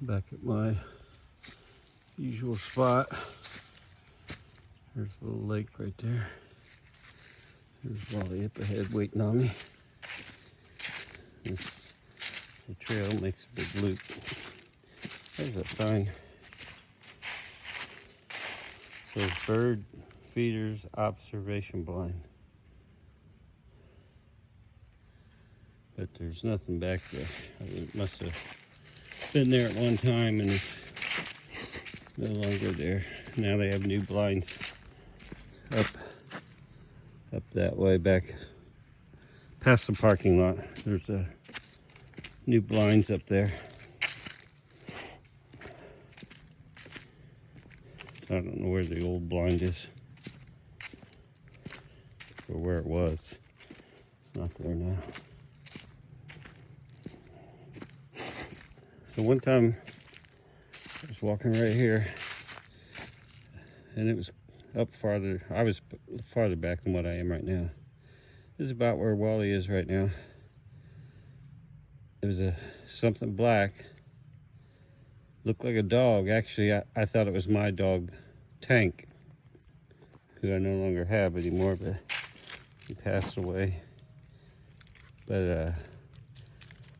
Back at my usual spot. There's a little lake right there. There's Wally up ahead waiting on me. The trail makes a big loop. There's a sign. Says bird feeders observation blind. But there's nothing back there. It must have been there at one time and it's no longer there. Now they have new blinds up that way back past the parking lot. There's new blinds up there. I don't know where the old blind is or where it was. It's not there now. So one time I was walking right here and it was up farther. I was farther back than what I am right now. This is about where Wally is right now. It was something black. Looked like a dog. Actually, I thought it was my dog, Tank, who I no longer have anymore, but he passed away. But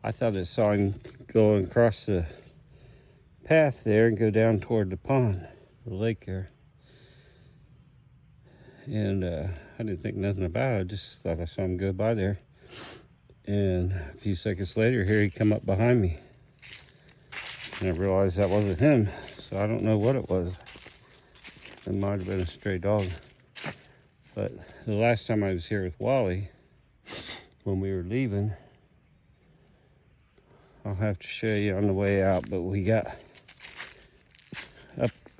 I thought I saw him go across the path there and go down toward the pond, the lake there. And I didn't think nothing about it. I just thought I saw him go by there. And a few seconds later, here he come up behind me. And I realized that wasn't him. So I don't know what it was. It might have been a stray dog. But the last time I was here with Wally, when we were leaving, I'll have to show you on the way out, but we got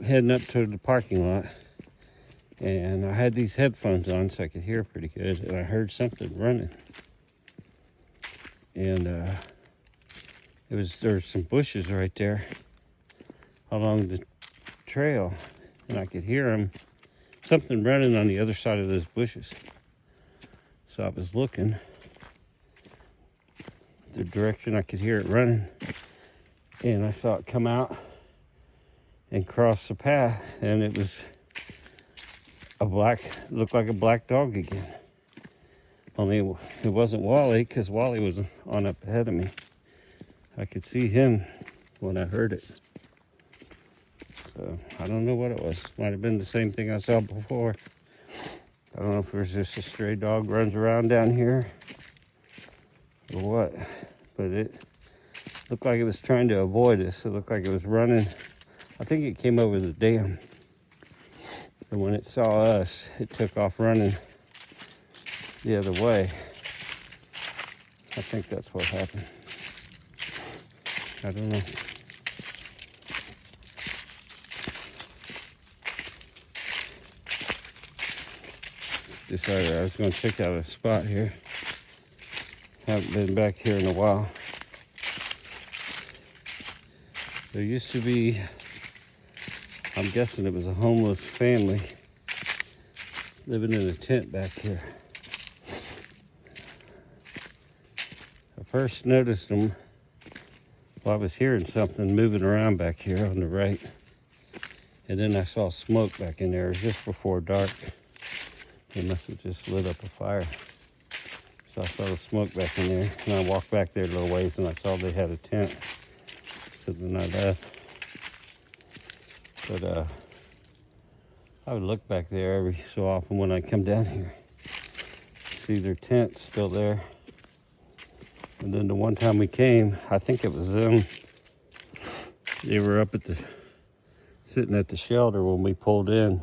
heading up to the parking lot. And I had these headphones on so I could hear pretty good, and I heard something running. And there was some bushes right there along the trail, and I could hear something running on the other side of those bushes. So I was looking the direction I could hear it running, and I saw it come out and cross the path, and it was looked like a black dog again. Only it wasn't Wally, because Wally was on up ahead of me. I could see him when I heard it. So I don't know what it was. Might have been the same thing I saw before. I don't know if it was just a stray dog runs around down here or what. But it looked like it was trying to avoid us. It looked like it was running. I think it came over the dam. And when it saw us, it took off running the other way. I think that's what happened. I don't know. Decided I was going to check out a spot here. Haven't been back here in a while. There used to be, I'm guessing it was a homeless family living in a tent back here. I first noticed them while I was hearing something moving around back here on the right. And then I saw smoke back in there. It was just before dark. They must have just lit up a fire. So I saw the smoke back in there. And I walked back there a little ways and I saw they had a tent. So then I left. But I would look back there every so often when I come down here. See their tent still there. And then the one time we came, I think it was them. They were up sitting at the shelter when we pulled in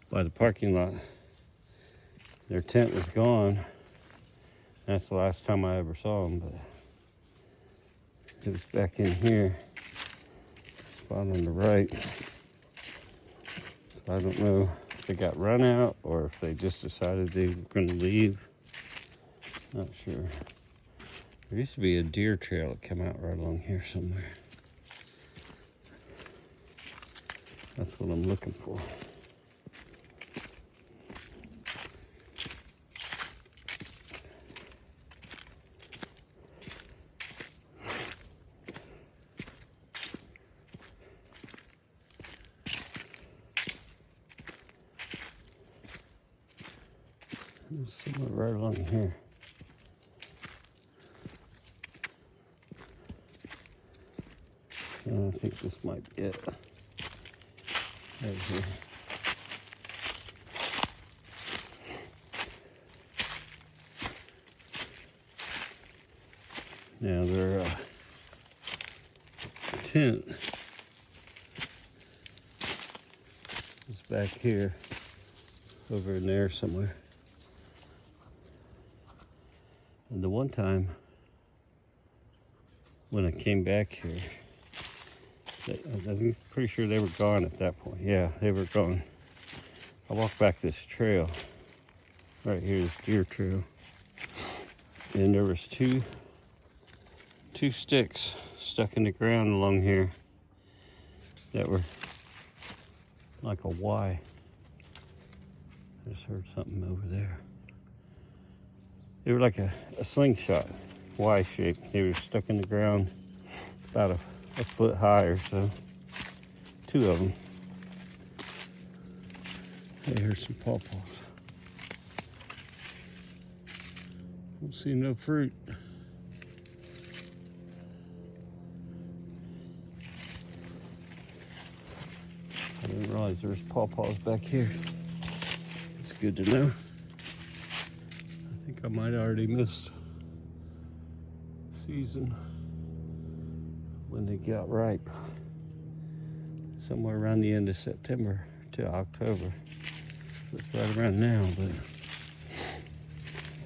by the parking lot. Their tent was gone. That's the last time I ever saw them, but it was back in here, spot on the right. So I don't know if they got run out or if they just decided they were going to leave. Not sure. There used to be a deer trail that came out right along here somewhere. That's what I'm looking for. Somewhere right along here. I think this might be it. Right here. Now their tent is back here, over in there somewhere. And the one time when I came back here, I'm pretty sure they were gone at that point. Yeah, they were gone. I walked back this trail. Right here, this deer trail. And there was two sticks stuck in the ground along here that were like a Y. I just heard something over there. They were like a slingshot, Y shape. They were stuck in the ground about a foot high or so. Two of them. Hey, here's some pawpaws. Don't see no fruit. I didn't realize there was pawpaws back here. It's good to know. I think I might have already missed season when they got ripe. Somewhere around the end of September to October. So it's right around now, but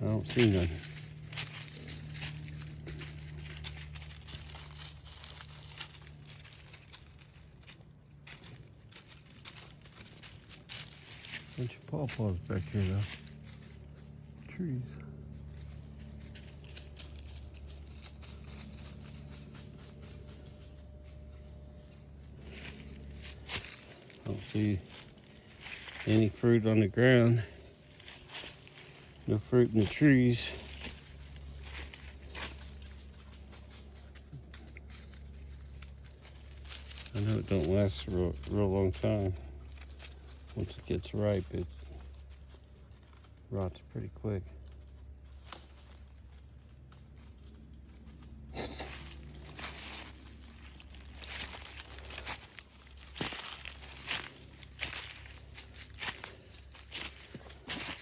I don't see none. Bunch of pawpaws back here though. Trees. Don't see any fruit on the ground. No fruit in the trees. I know it don't last a real long time. Once it gets ripe, it rots pretty quick.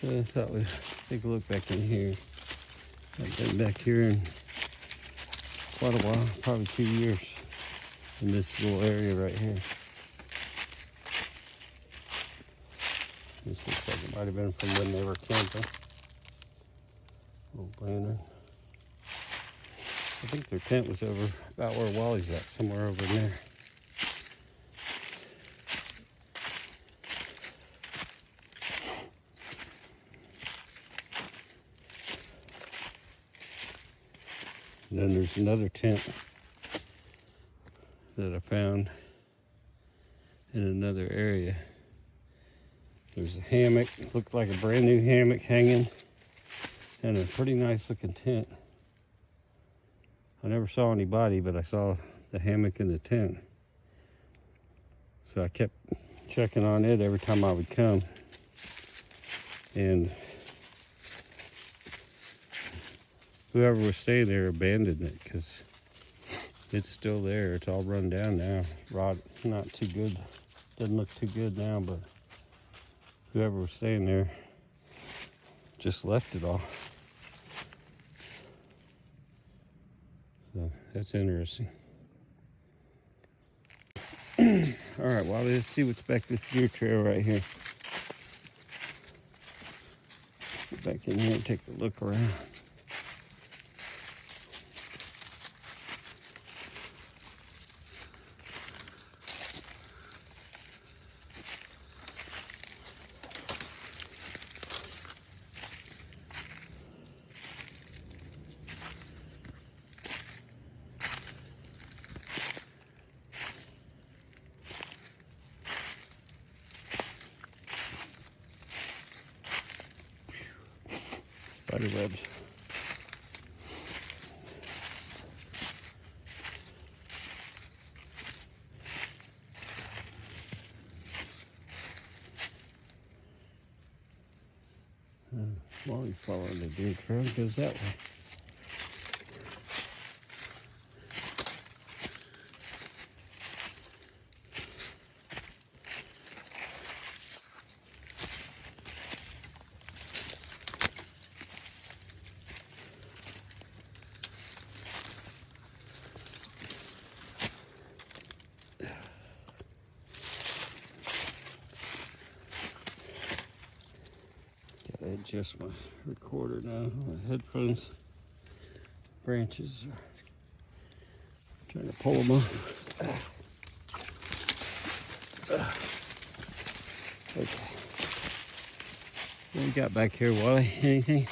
So I thought we'd take a look back in here. I've been back here in quite a while, probably 2 years, in this little area right here. This looks like it might have been from when they were camping. Little lantern. I think their tent was over about where Wally's at, somewhere over there. And then there's another tent that I found in another area. There's a hammock, looked like a brand new hammock hanging, and a pretty nice looking tent. I never saw anybody, but I saw the hammock in the tent. So I kept checking on it every time I would come. And whoever was staying there abandoned it because it's still there. It's all run down now. Rot, not too good. Doesn't look too good now, but whoever was staying there just left it all. So that's interesting. All right, well, let's see what's back this deer trail right here. Get back in here and take a look around. Spider webs. Wally's following the deer trail. It goes that way. Gotta adjust my recorder now. My headphones branches are trying to pull them off. Okay. What we got back here, Wally? Anything?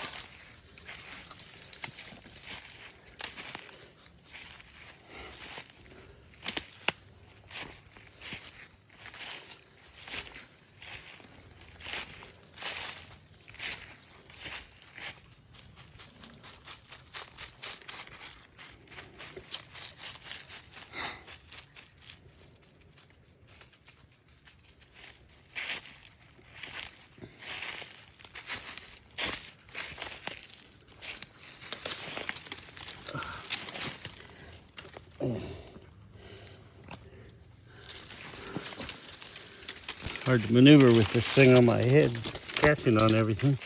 Hard to maneuver with this thing on my head, catching on everything.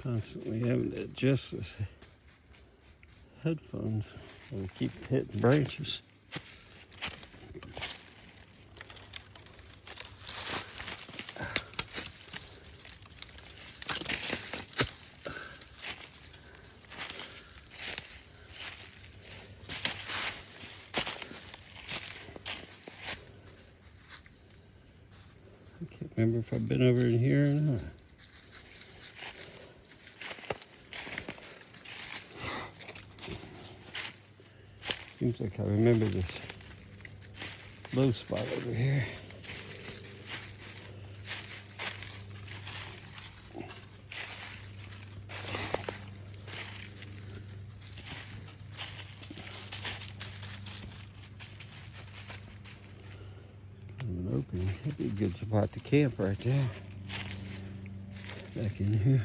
Constantly having to adjust this headphones and we keep hitting branches. I can't remember if I've been over in here or not. Seems like I remember this low spot over here. An opening. That'd be a good spot to camp right there. Back in here.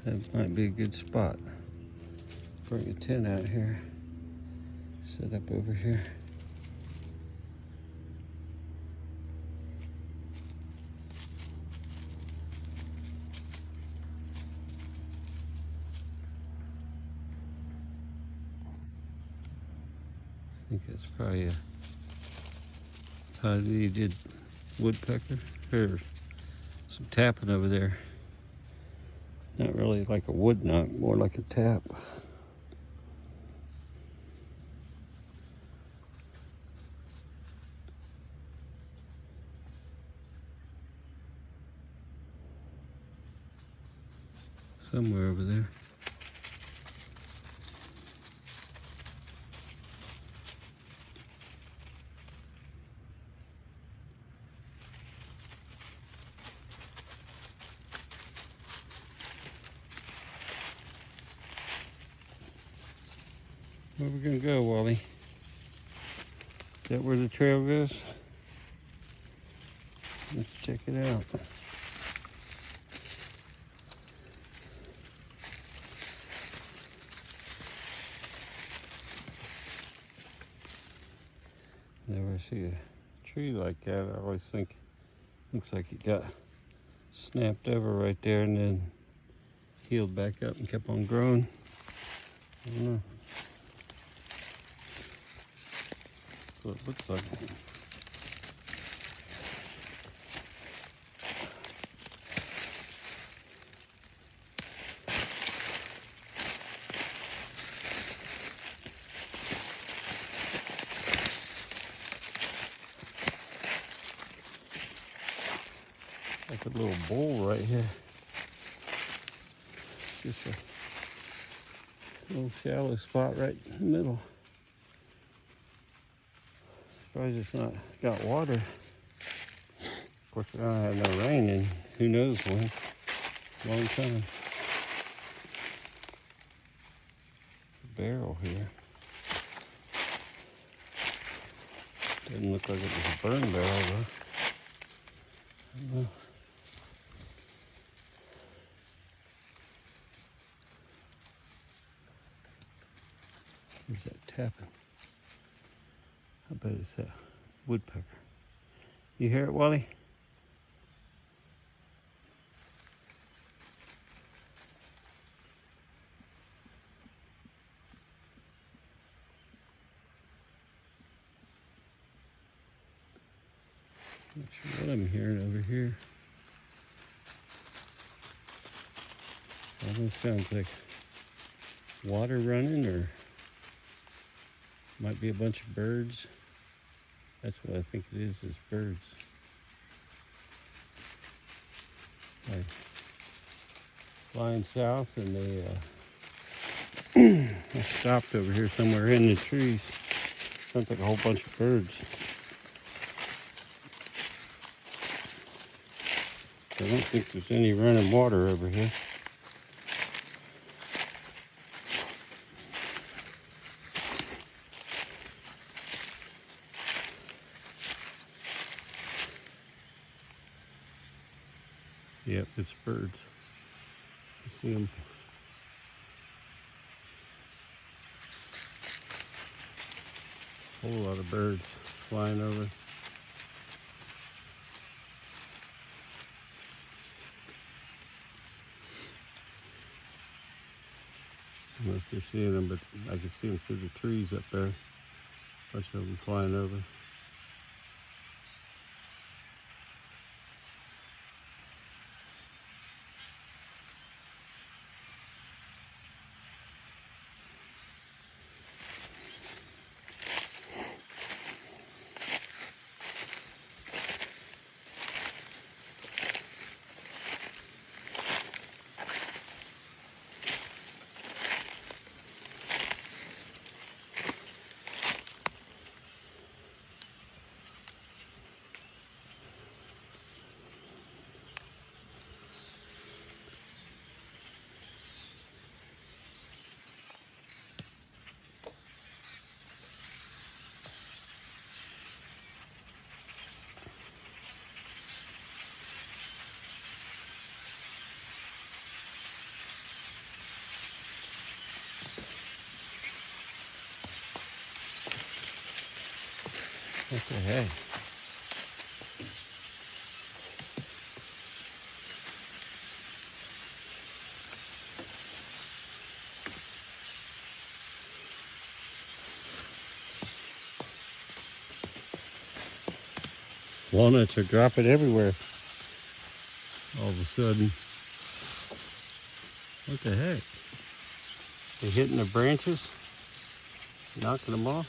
That might be a good spot. Bring a tent out here. Set up over here. I think that's probably a you did woodpecker. There's some tapping over there. Not really like a wood knock, more like a tap. Somewhere over there. Where are we gonna go, Wally? Is that where the trail goes? Let's check it out. Never see a tree like that. I always think looks like it got snapped over right there and then healed back up and kept on growing. I don't know. That's what it looks like. like a little bowl right here. Just a little shallow spot right in the middle. Surprised it's not got water. Of course, we don't have no rain in who knows when. Long time. Barrel here. Doesn't look like it was a burn barrel though. I don't know. Where's that tapping? I bet it's that woodpecker. You hear it, Wally? Not sure what I'm hearing over here. Almost sounds like water running, or might be a bunch of birds. That's what I think it is birds. They're flying south, and they stopped over here somewhere in the trees. Sounds like a whole bunch of birds. I don't think there's any running water over here. Yep, it's birds. You see them. A whole lot of birds flying over. I don't know if you're seeing them, but I can see them through the trees up there. A bunch of them flying over. What the heck? Walnuts are dropping everywhere all of a sudden. What the heck? They hitting the branches, knocking them off.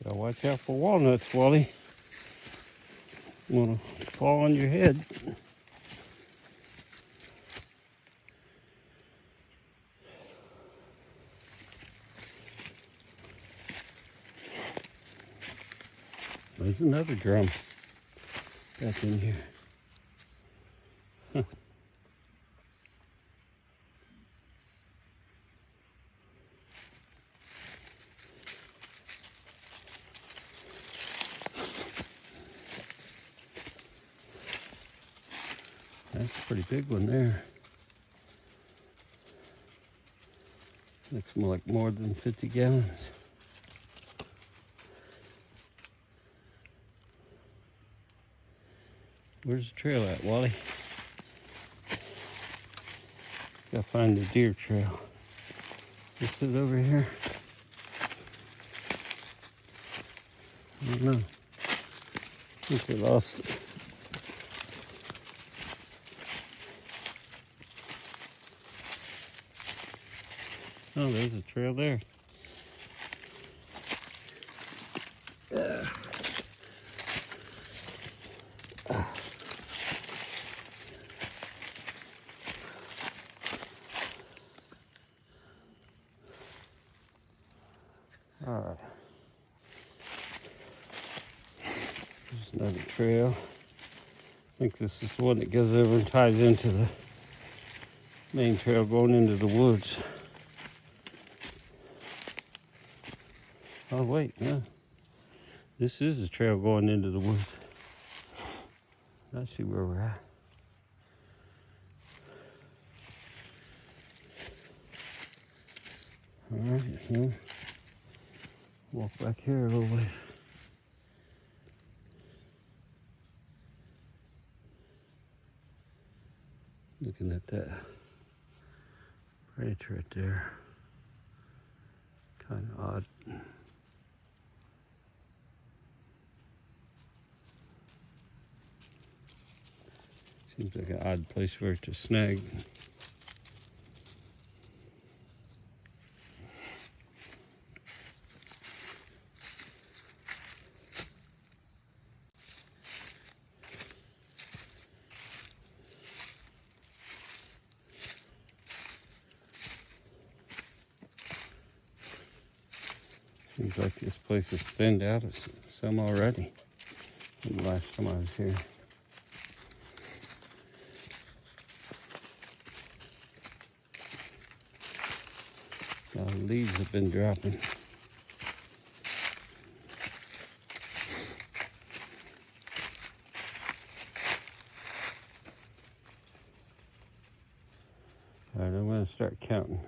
Gotta watch out for walnuts, Wally. Wanna fall on your head. There's another drum back in here. Huh. That's a pretty big one there. Looks more like more than 50 gallons. Where's the trail at, Wally? Gotta find the deer trail. Is it over here? I don't know. I think we lost it. Oh, there's a trail there. All right. There's another trail. I think this is the one that goes over and ties into the main trail going into the woods. Oh, wait, no. This is the trail going into the woods. I see where we're at. All right, so walk back here a little way. Looking at that branch right there. Kind of odd. Seems like an odd place for it to snag. Seems like this place has thinned out some already from the last time I was here. Leaves have been dropping. All right, I'm going to start counting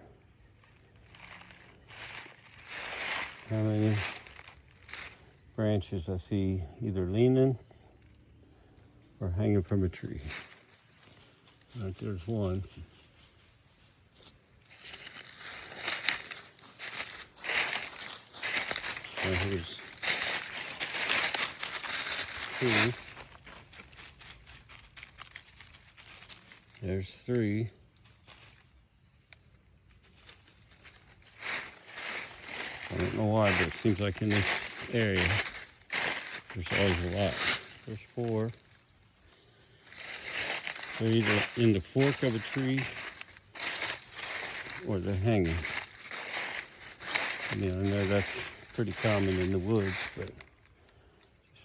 how many branches I see either leaning or hanging from a tree. Right, there's one. So here's two. There's three. I don't know why, but it seems like in this area, there's always a lot. There's four. They're either in the fork of a tree or they're hanging. I know that's pretty common in the woods, but it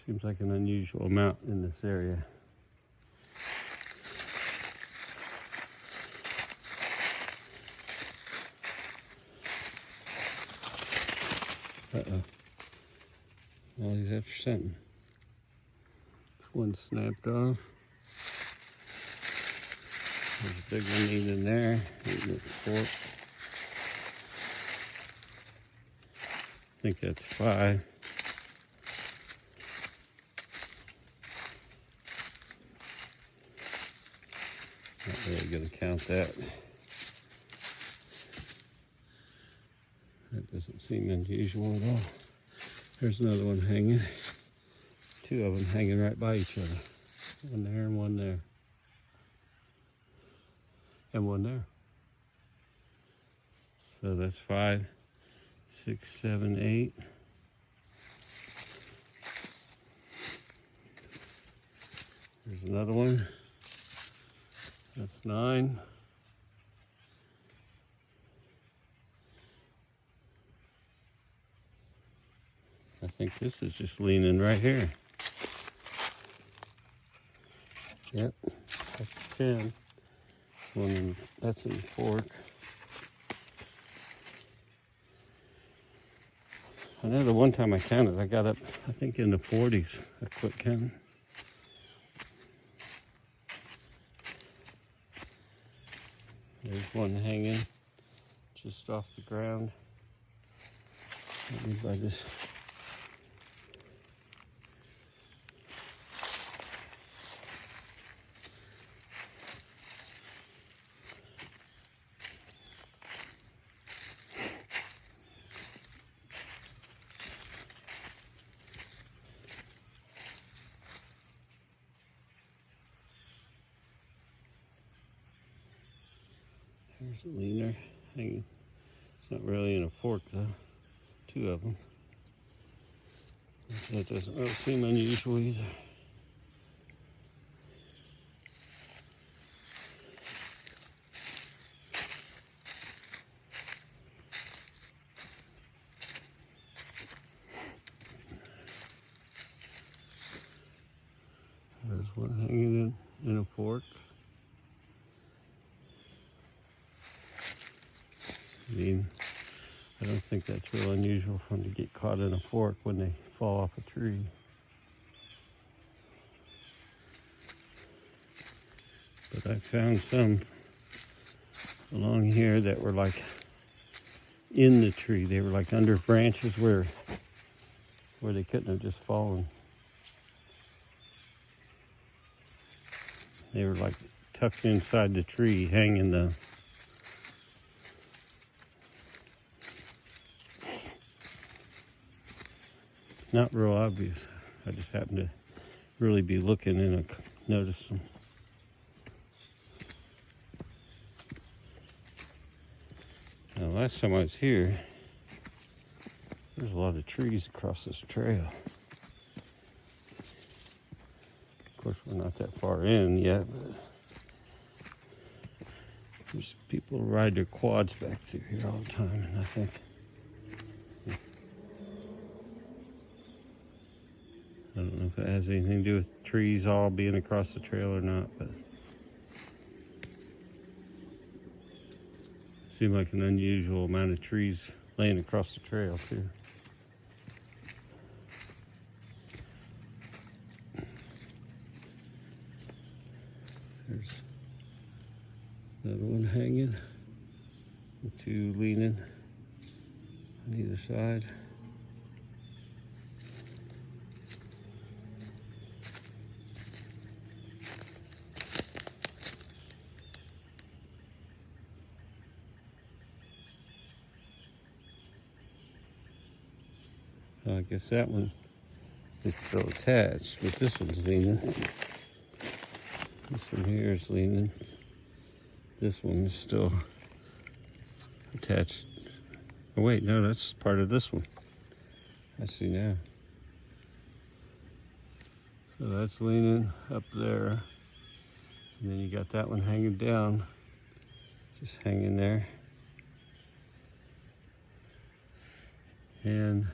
seems like an unusual amount in this area. Uh-oh. Well, he's after something. One snapped off. There's a big one eating there, eating at the fork. I think that's 5. Not really going to count that. That doesn't seem unusual at all. There's another one hanging. 2 of them hanging right by each other. One there and one there. And one there. So that's 5, 6, 7, 8. There's another one. That's 9. I think this is just leaning right here. Yep, that's 10. That's in the fork. I know the one time I counted, I got up, I think in the 40s. I quit counting. There's one hanging just off the ground. Maybe by this. There's a leaner hanging. It's not really in a fork though. Two of them. That doesn't really seem unusual either. There's one hanging in a fork. I mean, I don't think that's real unusual for them to get caught in a fork when they fall off a tree. But I found some along here that were like in the tree. They were like under branches where they couldn't have just fallen. They were like tucked inside the tree, hanging though. Not real obvious. I just happened to really be looking and I noticed them. Now, last time I was here, there's a lot of trees across this trail. Of course, we're not that far in yet, but there's people who ride their quads back through here all the time, and I think I don't know if it has anything to do with trees all being across the trail or not, but it seemed like an unusual amount of trees laying across the trail too. There's another one hanging, and two leaning on either side. I guess that one is still attached, but this one's leaning. This one here is leaning. This one is still attached. Oh wait, no, that's part of this one. I see now. So that's leaning up there. And then you got that one hanging down, just hanging there. And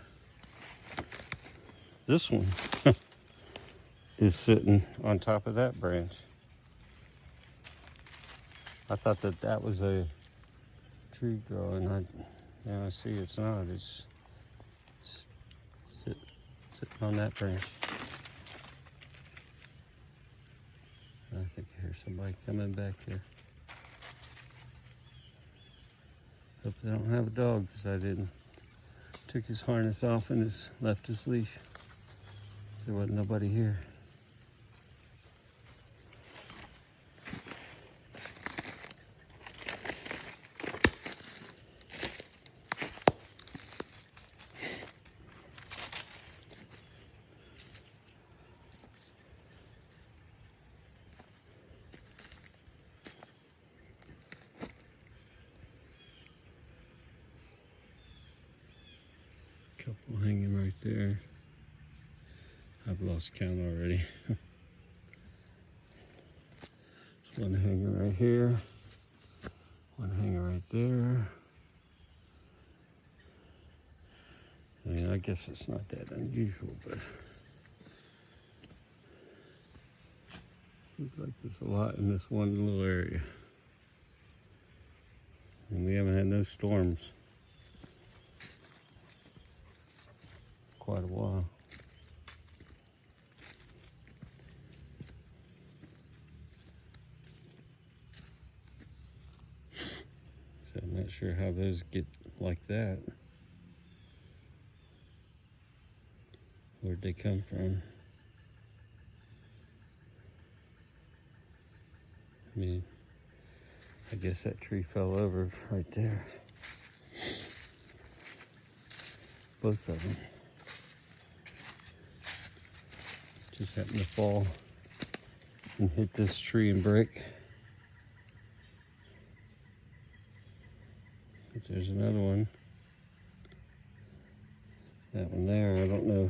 this one is sitting on top of that branch. I thought that was a tree growing. Now I see it's not. It's sitting on that branch. I think I hear somebody coming back here. Hope they don't have a dog, because I didn't. Took his harness off and left his leash. There wasn't nobody here. Couple hanging right there. I've lost count already. There's one hanging right here. One hanging right there. I mean, I guess it's not that unusual, but looks like there's a lot in this one little area. And we haven't had no storms for quite a while. So I'm not sure sure how those get like that. Where'd they come from? I mean, I guess that tree fell over right there. Both of them. Just happened to fall and hit this tree and break. But there's another one. That one there, I don't know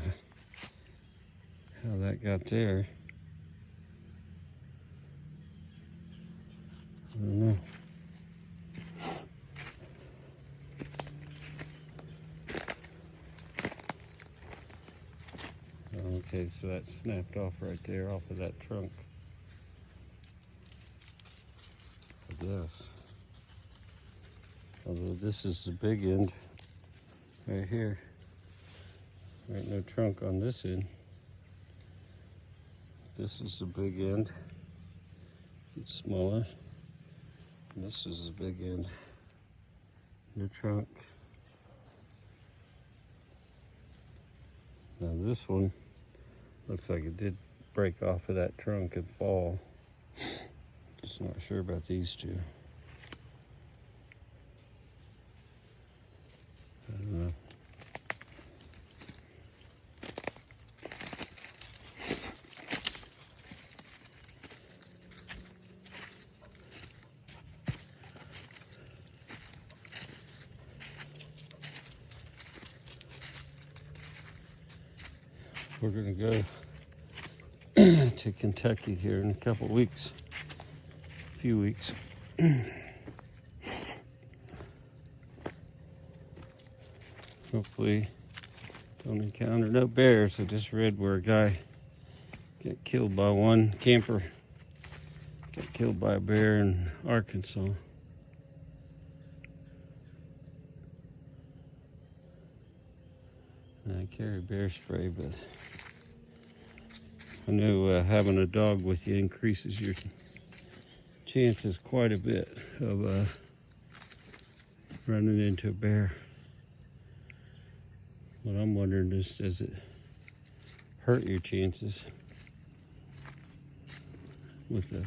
how that got there. I don't know. Okay, so that snapped off right there, off of that trunk. I guess. Although this is the big end right here. There ain't no trunk on this end. This is the big end. It's smaller. And this is the big end. No trunk. Now this one looks like it did break off of that trunk and fall. Just not sure about these two. I don't know. We're gonna go to Kentucky here in a couple weeks, a few weeks. Hopefully don't encounter no bears. I just read where a guy got killed by one camper, got killed by a bear in Arkansas. And I carry bear spray, but I know having a dog with you increases your chances quite a bit of running into a bear. What I'm wondering is, does it hurt your chances with the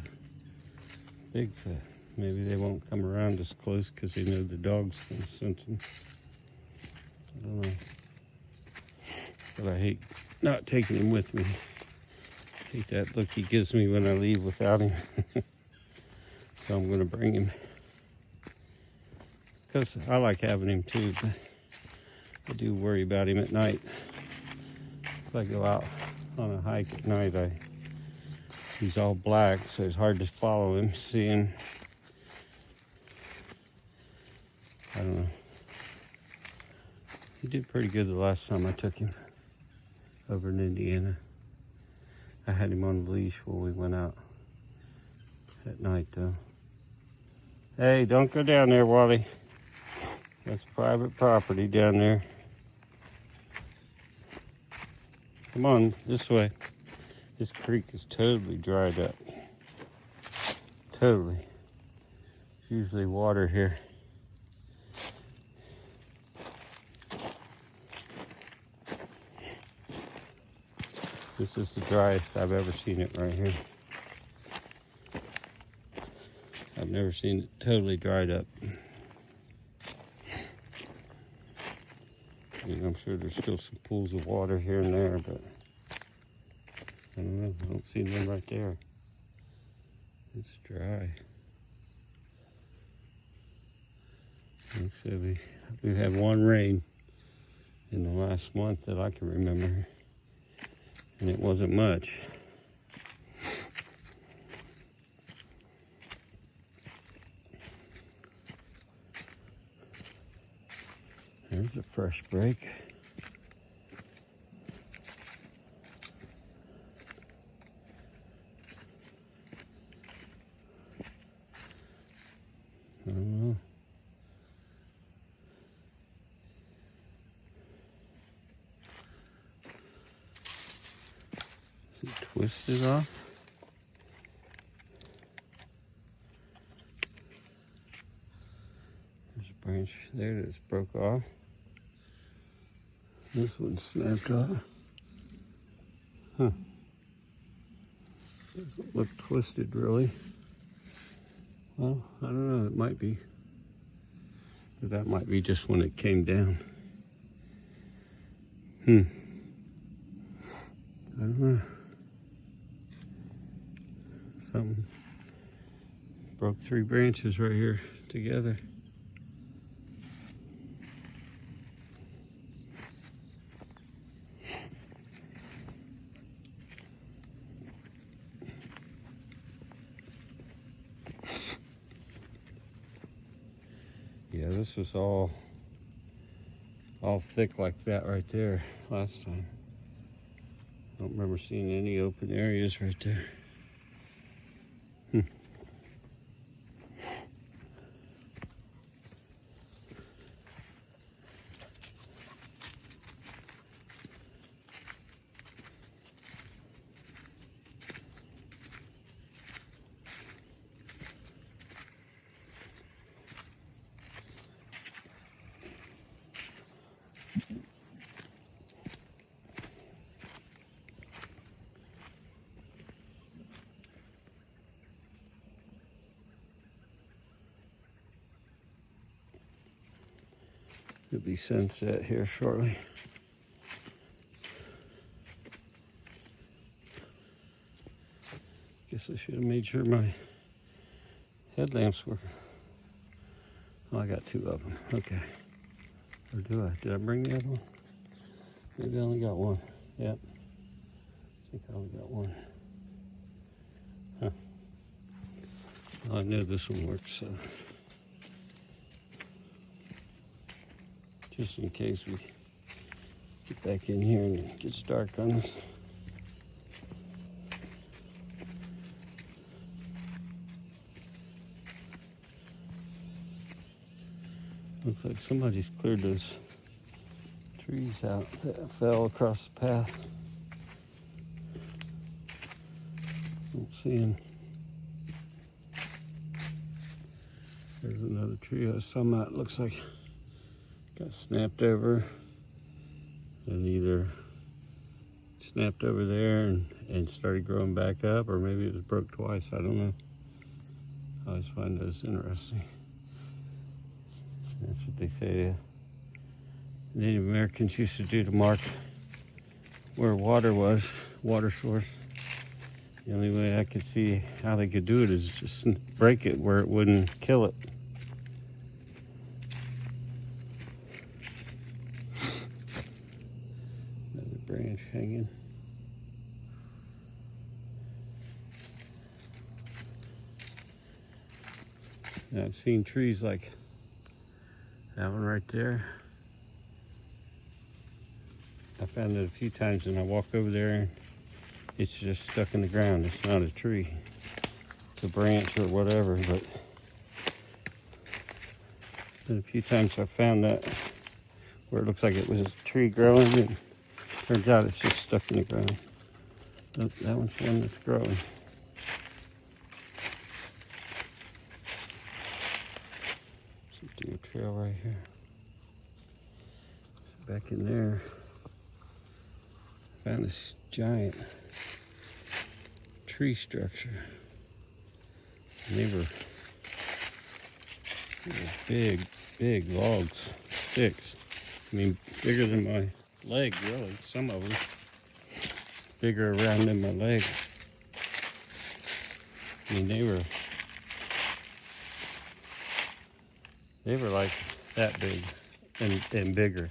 Bigfoot? Maybe they won't come around as close because they know the dog's gonna sense them. I don't know. But I hate not taking him with me. I hate that look he gives me when I leave without him. So I'm gonna bring him. Because I like having him too, but I do worry about him at night. If I go out on a hike at night, he's all black, so it's hard to follow him, see him. I don't know. He did pretty good the last time I took him over in Indiana. I had him on the leash when we went out at night though. Hey, don't go down there, Wally. That's private property down there. Come on, this way. This creek is totally dried up. Totally. There's usually water here. This is the driest I've ever seen it right here. I've never seen it totally dried up. I mean, I'm sure there's still some pools of water here and there, but I don't know. I don't see none right there. It's dry. Like I said, we had one rain in the last month that I can remember, and it wasn't much. There's a fresh break. I don't know. Is it twisted off? There's a branch There it is, broke off. This one snapped off. Huh. Doesn't look twisted really. Well, I don't know, it might be. But that might be just when it came down. I don't know. Something broke 3 branches right here together. Yeah, this was all thick like that right there last time. I don't remember seeing any open areas right there. It'll be sunset here shortly. Guess I should have made sure my headlamps were. Oh, I got 2 of them. Okay. Or do I? Did I bring the other one? Maybe I only got 1. Yep. I think I only got 1. Huh. Well, I know this one works, so. Just in case we get back in here and it gets dark on us. Looks like somebody's cleared those trees out that fell across the path. Don't see them. There's another tree I was talking about. It looks like got snapped over and either snapped over there and started growing back up, or maybe it was broke twice. I don't know. I always find those interesting. That's what they say Native Americans used to do to mark where water was, water source. The only way I could see how they could do it is just break it where it wouldn't kill it. Another branch hanging. Now, I've seen trees like that one right there. I found it a few times and I walk over there and it's just stuck in the ground. It's not a tree. It's a branch or whatever, but been a few times I found that where it looks like it was a tree growing and turns out it's just stuck in the ground. Look, that one's one that's growing. Deer trail right here. Back in there, found this giant tree structure. And they were big logs, sticks. I mean, bigger than my leg, really. Some of them bigger around than my leg. I mean, they were like that big and bigger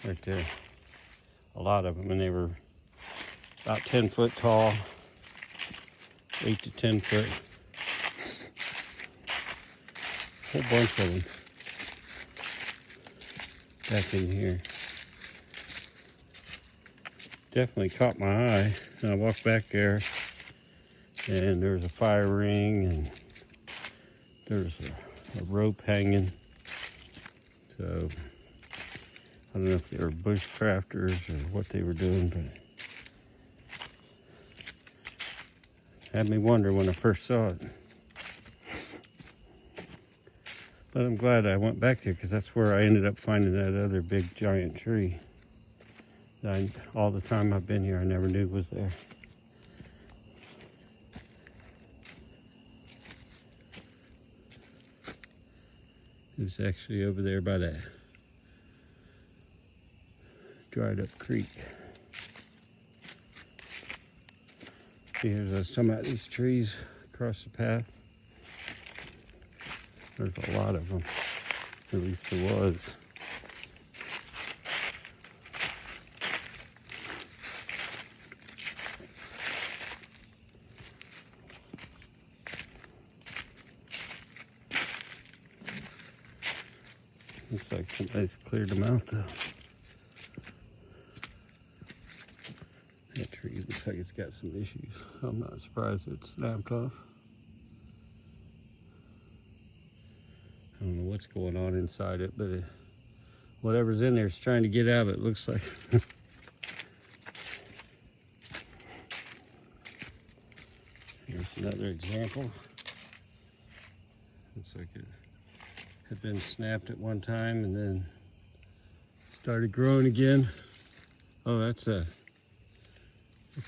right there. A lot of them, and they were about 10 foot tall, 8 to 10 foot. A whole bunch of them back in here. Definitely caught my eye. And I walked back there, and there was a fire ring, and there was a rope hanging. So I don't know if they were bushcrafters or what they were doing, but had me wonder when I first saw it. But I'm glad I went back there because that's where I ended up finding that other big giant tree that all the time I've been here I never knew was there. It was actually over there by that dried up creek. Here's some of these trees across the path. There's a lot of them. At least there was. Looks like somebody's cleared them out though. That tree looks like it's got some issues. I'm not surprised it snapped off. I don't know what's going on inside it, but whatever's in there is trying to get out, it looks like. Here's another example. Looks like it had been snapped at one time and then started growing again. Oh, that's look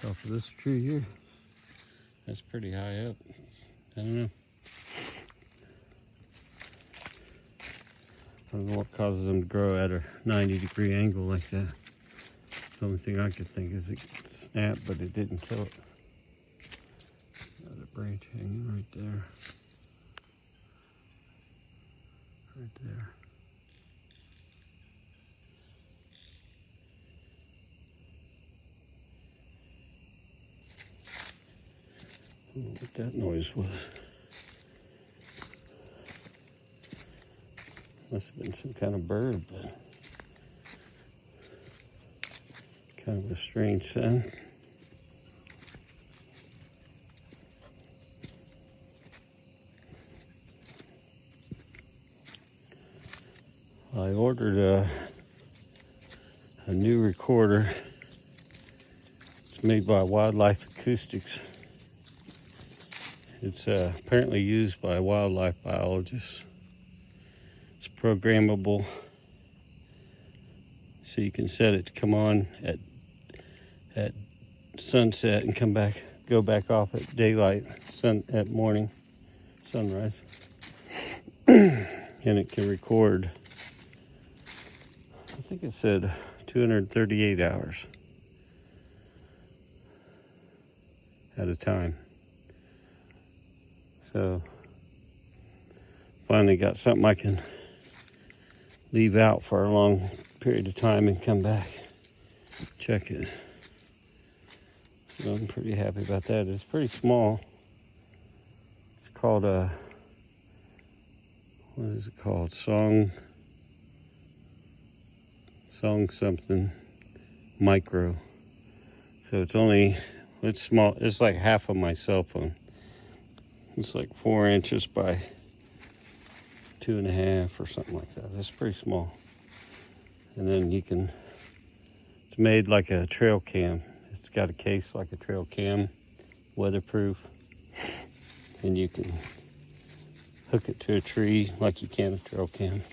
off of this tree here. That's pretty high up. I don't know. I don't know what causes them to grow at a 90-degree angle like that. The only thing I could think is it snapped, but it didn't kill it. Another branch hanging right there. Right there. I don't know what that noise was. Must have been some kind of bird, but kind of a strange sound. I ordered a new recorder. It's made by Wildlife Acoustics. It's apparently used by wildlife biologists. It's programmable, so you can set it to come on at sunset and go back off at daylight, at morning, sunrise, and it can record. I think it said 238 hours at a time. So finally got something I can leave out for a long period of time and come back, check it. So I'm pretty happy about that. It's pretty small. It's called what is it called? Song something micro. So it's small. It's like half of my cell phone. It's like 4 inches by 2.5 or something like that. It's pretty small. And then it's made like a trail cam. It's got a case like a trail cam, weatherproof. And you can hook it to a tree like you can a trail cam.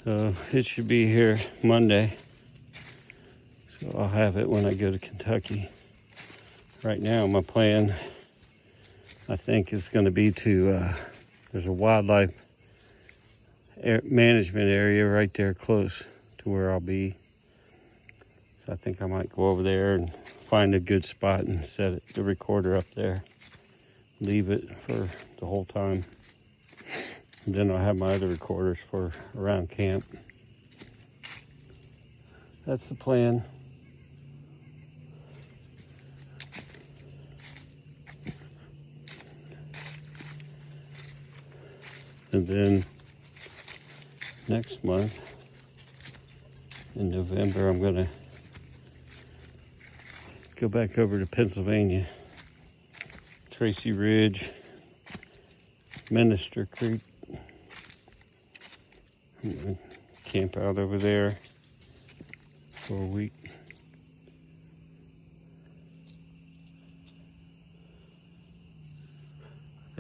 So it should be here Monday. So I'll have it when I go to Kentucky. Right now, my plan, I think, is going to be there's a wildlife management area right there close to where I'll be. So I think I might go over there and find a good spot and set the recorder up there. Leave it for the whole time. And then I'll have my other recorders for around camp. That's the plan. And then next month, in November, I'm going to go back over to Pennsylvania, Tracy Ridge, Minister Creek. I'm going to camp out over there for a week.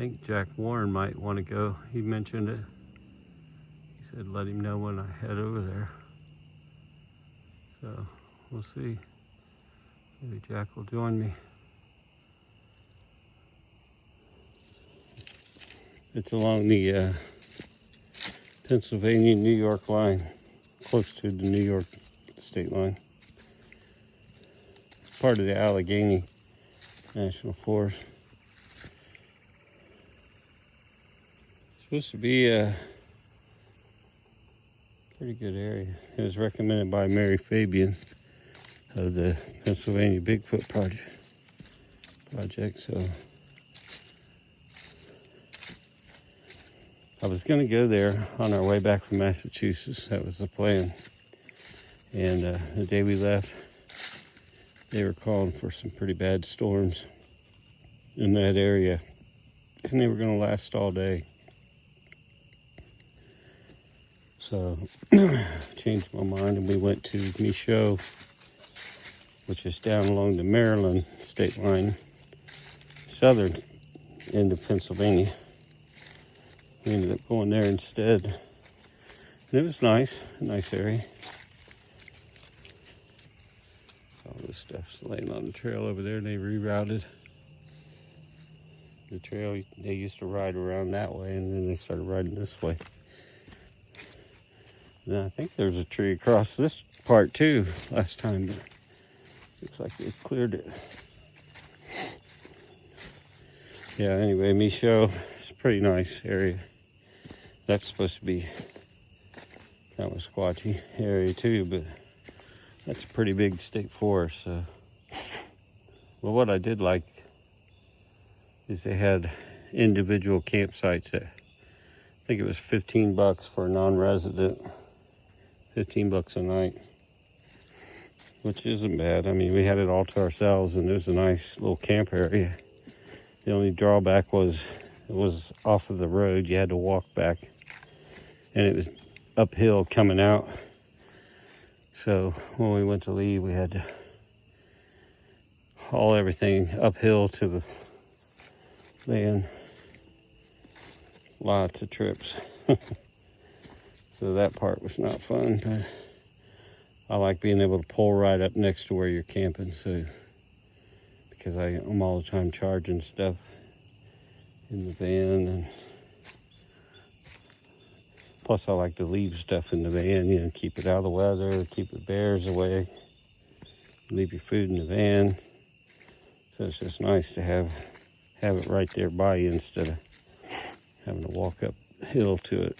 think Jack Warren might want to go. He mentioned it. He said let him know when I head over there. So we'll see. Maybe Jack will join me. It's along the Pennsylvania-New York line, close to the New York state line. It's part of the Allegheny National Forest. It's supposed to be a pretty good area. It was recommended by Mary Fabian of the Pennsylvania Bigfoot Project. So I was going to go there on our way back from Massachusetts. That was the plan. And the day we left, they were calling for some pretty bad storms in that area. And they were going to last all day. So changed my mind and we went to Michaud, which is down along the Maryland state line, southern end of Pennsylvania. We ended up going there instead. And it was nice, a nice area. All this stuff's laying on the trail over there and they rerouted the trail. They used to ride around that way and then they started riding this way. And I think there's a tree across this part too last time, but looks like they cleared it. Yeah, anyway, Michaud, it's a pretty nice area. That's supposed to be kind of a squatchy area too, but that's a pretty big state forest. So. Well, what I did like is they had individual campsites at, I think it was $15 for a non-resident, $15 a night, which isn't bad. I mean, we had it all to ourselves and it was a nice little camp area. The only drawback was it was off of the road. You had to walk back and it was uphill coming out. So when we went to leave, we had to haul everything uphill to the van. Lots of trips. So that part was not fun, but I like being able to pull right up next to where you're camping, so because I'm all the time charging stuff in the van, and plus I like to leave stuff in the van, you know, keep it out of the weather, keep the bears away, leave your food in the van. So it's just nice to have it right there by you instead of having to walk uphill to it.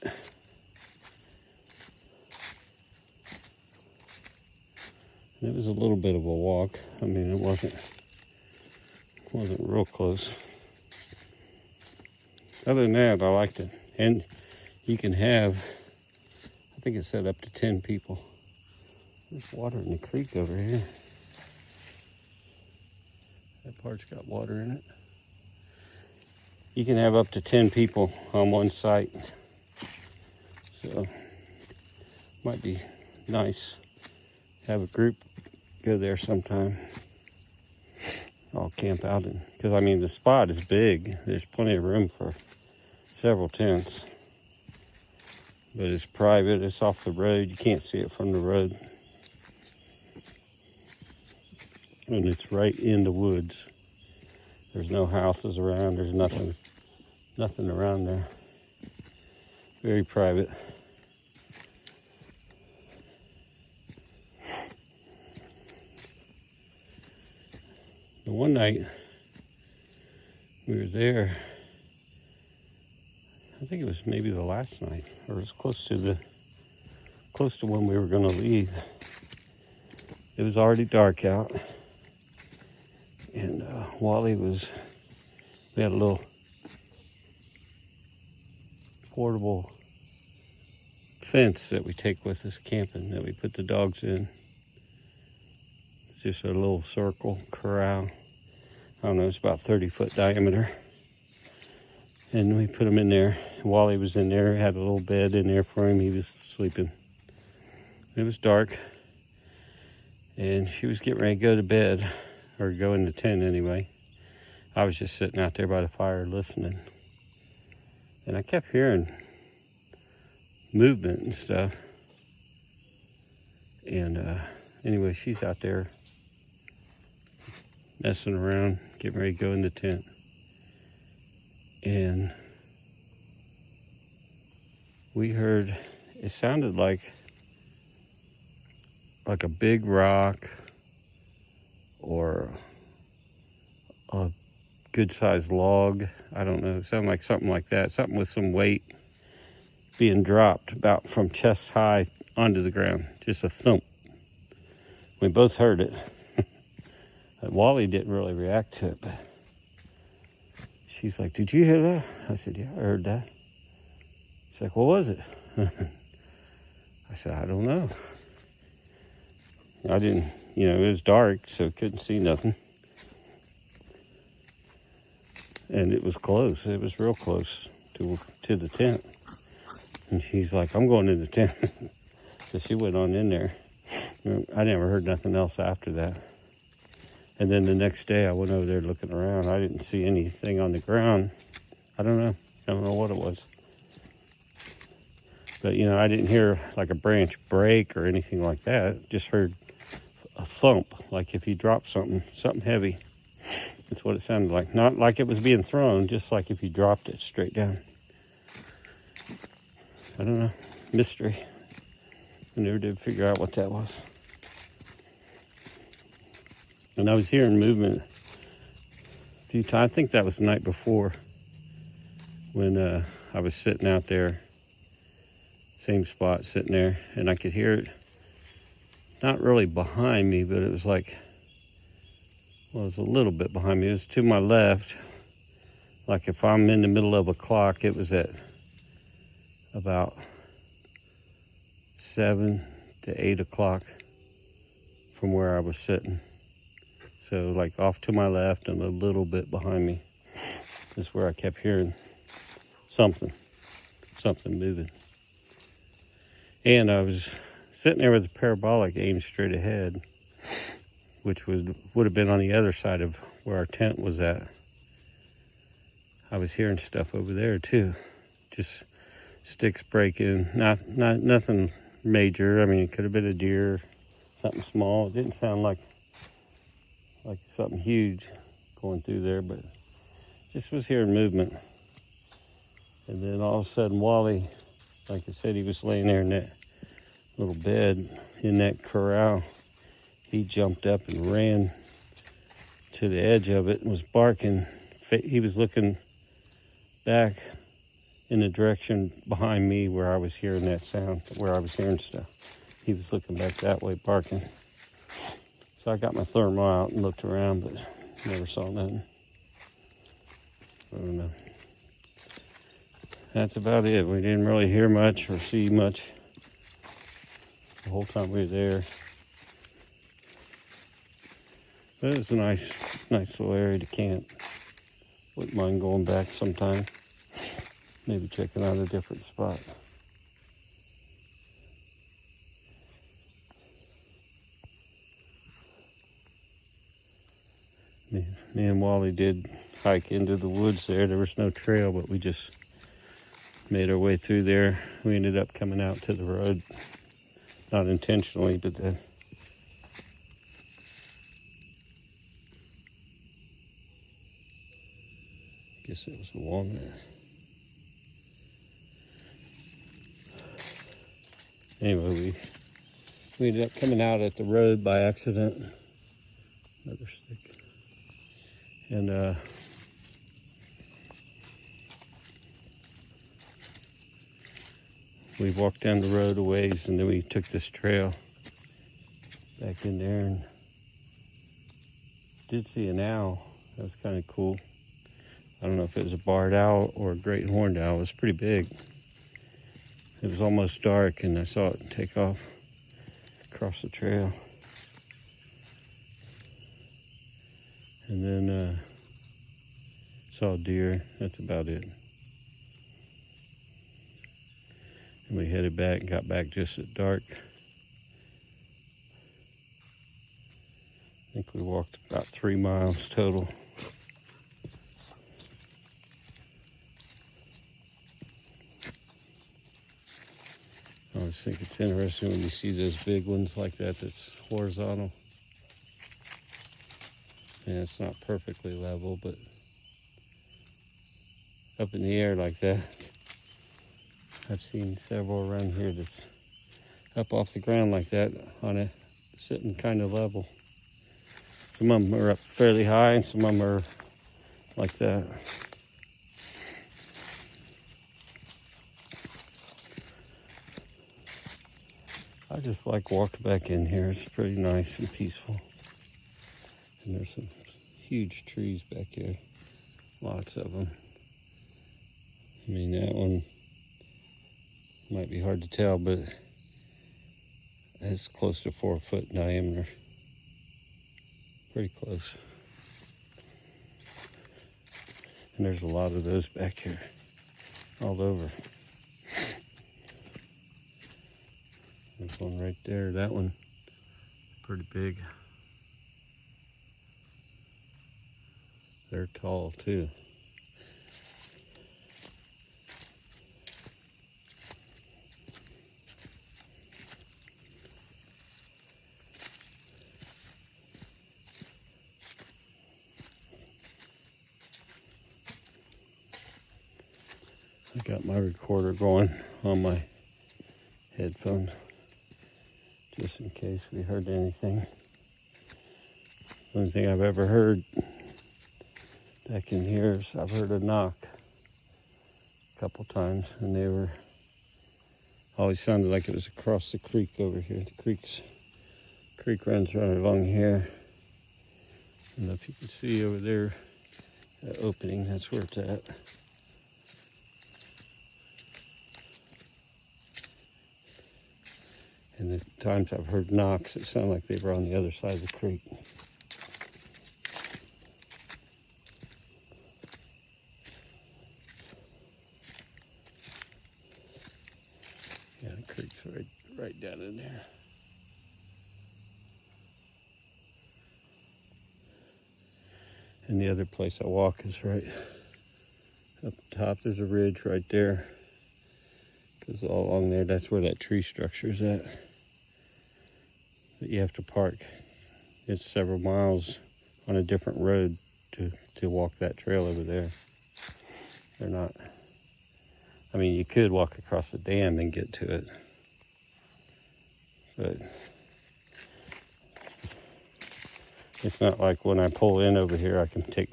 It was a little bit of a walk. I mean, it wasn't real close. Other than that, I liked it. And you can have, I think it said up to 10 people. There's water in the creek over here. That part's got water in it. You can have up to 10 people on one site. So, might be nice. Have a group go there sometime. I'll camp out in, because I mean the spot is big. There's plenty of room for several tents. But it's private, it's off the road. You can't see it from the road. And it's right in the woods. There's no houses around, there's nothing around there. Very private. The one night we were there, I think it was maybe the last night, or it was close to when we were going to leave. It was already dark out, and Wally we had a little portable fence that we take with us camping that we put the dogs in. It's just a little circle corral. I don't know, it's about 30-foot diameter. And we put him in there. Wally was in there, had a little bed in there for him. He was sleeping. It was dark. And she was getting ready to go to bed, or go in the tent anyway. I was just sitting out there by the fire listening. And I kept hearing movement and stuff. And anyway, she's out there messing around, getting ready to go in the tent. And we heard, it sounded like a big rock or a good-sized log. I don't know. It sounded like something like that. Something with some weight being dropped about from chest high onto the ground. Just a thump. We both heard it. Wally didn't really react to it, but she's like, "Did you hear that?" I said, "Yeah, I heard that." She's like, "What was it?" I said, "I don't know." I didn't, it was dark, so couldn't see nothing. And it was close. It was real close to the tent. And she's like, "I'm going in the tent." So she went on in there. I never heard nothing else after that. And then the next day I went over there looking around. I didn't see anything on the ground. I don't know. I don't know what it was. But, I didn't hear like a branch break or anything like that. Just heard a thump, like if you dropped something heavy. That's what it sounded like. Not like it was being thrown, just like if you dropped it straight down. I don't know. Mystery. I never did figure out what that was. And I was hearing movement a few times. I think that was the night before when I was sitting out there, same spot, sitting there, and I could hear it, not really behind me, but it was like, well, it was a little bit behind me. It was to my left. Like if I'm in the middle of a clock, it was at about 7 to 8 o'clock from where I was sitting. So like off to my left and a little bit behind me is where I kept hearing something moving. And I was sitting there with the parabolic aimed straight ahead, which would have been on the other side of where our tent was at. I was hearing stuff over there too, just sticks breaking. Not nothing major. I mean, it could have been a deer, something small. It didn't sound like something huge going through there, but just was hearing movement. And then all of a sudden, Wally, like I said, he was laying there in that little bed in that corral. He jumped up and ran to the edge of it and was barking. He was looking back in the direction behind me where I was hearing that sound, where I was hearing stuff. He was looking back that way, barking. So I got my thermal out and looked around, but never saw nothing. I don't know. That's about it. We didn't really hear much or see much the whole time we were there. But it was a nice little area to camp. Wouldn't mind going back sometime. Maybe checking out a different spot. Me and Wally did hike into the woods there. There was no trail, but we just made our way through there. We ended up coming out to the road. Not intentionally, but I guess it was a walnut. Anyway, we ended up coming out at the road by accident. Another stick. And we walked down the road a ways, and then we took this trail back in there and did see an owl. That was kind of cool. I don't know if it was a barred owl or a great horned owl. It was pretty big. It was almost dark, and I saw it take off across the trail. And then saw a deer. That's about it. And we headed back and got back just at dark. I think we walked about 3 miles total. always think it's interesting when you see those big ones like that that's horizontal. And it's not perfectly level, but up in the air like that. I've seen several around here that's up off the ground like that on a sitting kind of level. Some of them are up fairly high and some of them are like that. I just like walking back in here. It's pretty nice and peaceful. And there's some huge trees back here. Lots of them. I mean, that one might be hard to tell, but it's close to 4 foot diameter. Pretty close. And there's a lot of those back here, all over. There's one right there. That one, pretty big. They're tall too. I got my recorder going on my headphone, just in case we heard anything. Only thing I've ever heard back in here is I've heard a knock a couple times, and they were always sounded like it was across the creek over here. The creek runs right along here. I don't know if you can see over there, that opening, that's where it's at. And the times I've heard knocks, it sounded like they were on the other side of the creek. Yeah, the creek's right down in there. And the other place I walk is right up top. There's a ridge right there. Goes all along there. That's where that tree structure is at. But you have to park. It's several miles on a different road to walk that trail over there. They're not. I mean, you could walk across the dam and get to it, but it's not like when I pull in over here, I can pick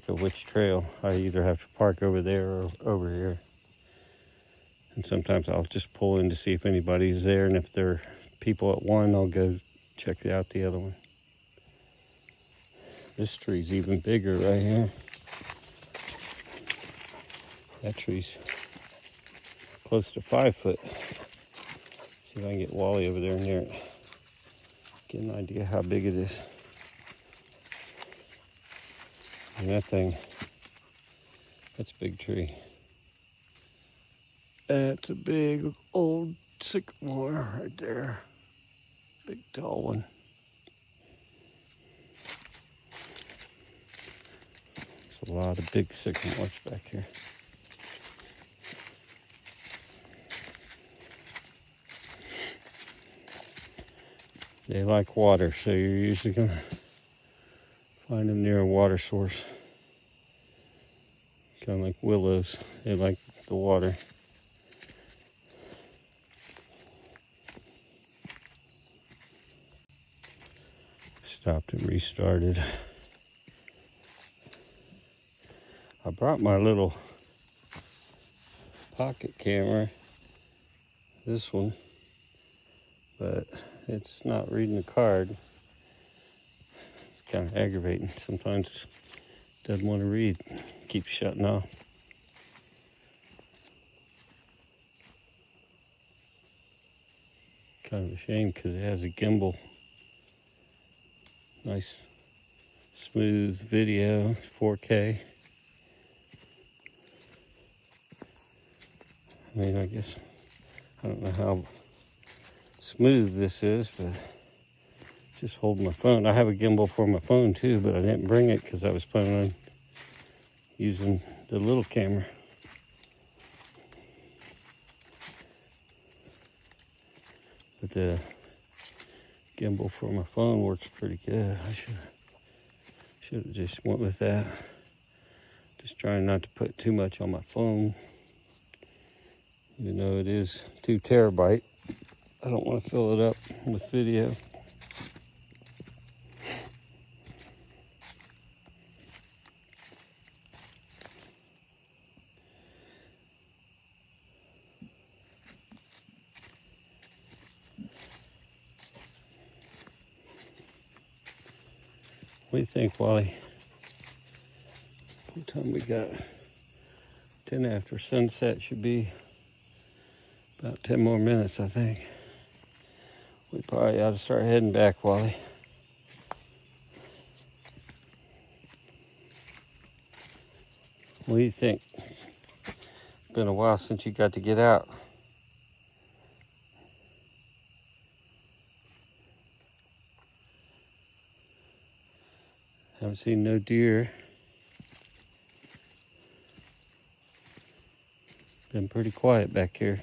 of which trail. I either have to park over there or over here. And sometimes I'll just pull in to see if anybody's there, and if there are people at one, I'll go check out the other one. This tree's even bigger right here. That tree's close to 5 foot. See if I can get Wally over there and near it. Get an idea how big it is. And that thing, that's a big tree. That's a big old sycamore right there. Big tall one. There's a lot of big sycamores back here. They like water, so you're usually gonna find them near a water source. Kind of like willows, they like the water. Stopped and restarted. I brought my little pocket camera, this one, but it's not reading the card. Kind of aggravating. Sometimes it doesn't want to read. Keeps shutting off. Kind of a shame because it has a gimbal. Nice, smooth video, 4K. I mean, I guess, I don't know how smooth this is, but just hold my phone. I have a gimbal for my phone too, but I didn't bring it because I was planning on using the little camera. the gimbal for my phone works pretty good. I should have just went with that. Just trying not to put too much on my phone. Even though it is 2 terabyte, I don't want to fill it up with video. What do you think, Wally? What time we got? 10 after sunset should be about 10 more minutes, I think. We probably ought to start heading back, Wally. What do you think? It's been a while since you got to get out. Haven't seen no deer. Been pretty quiet back here.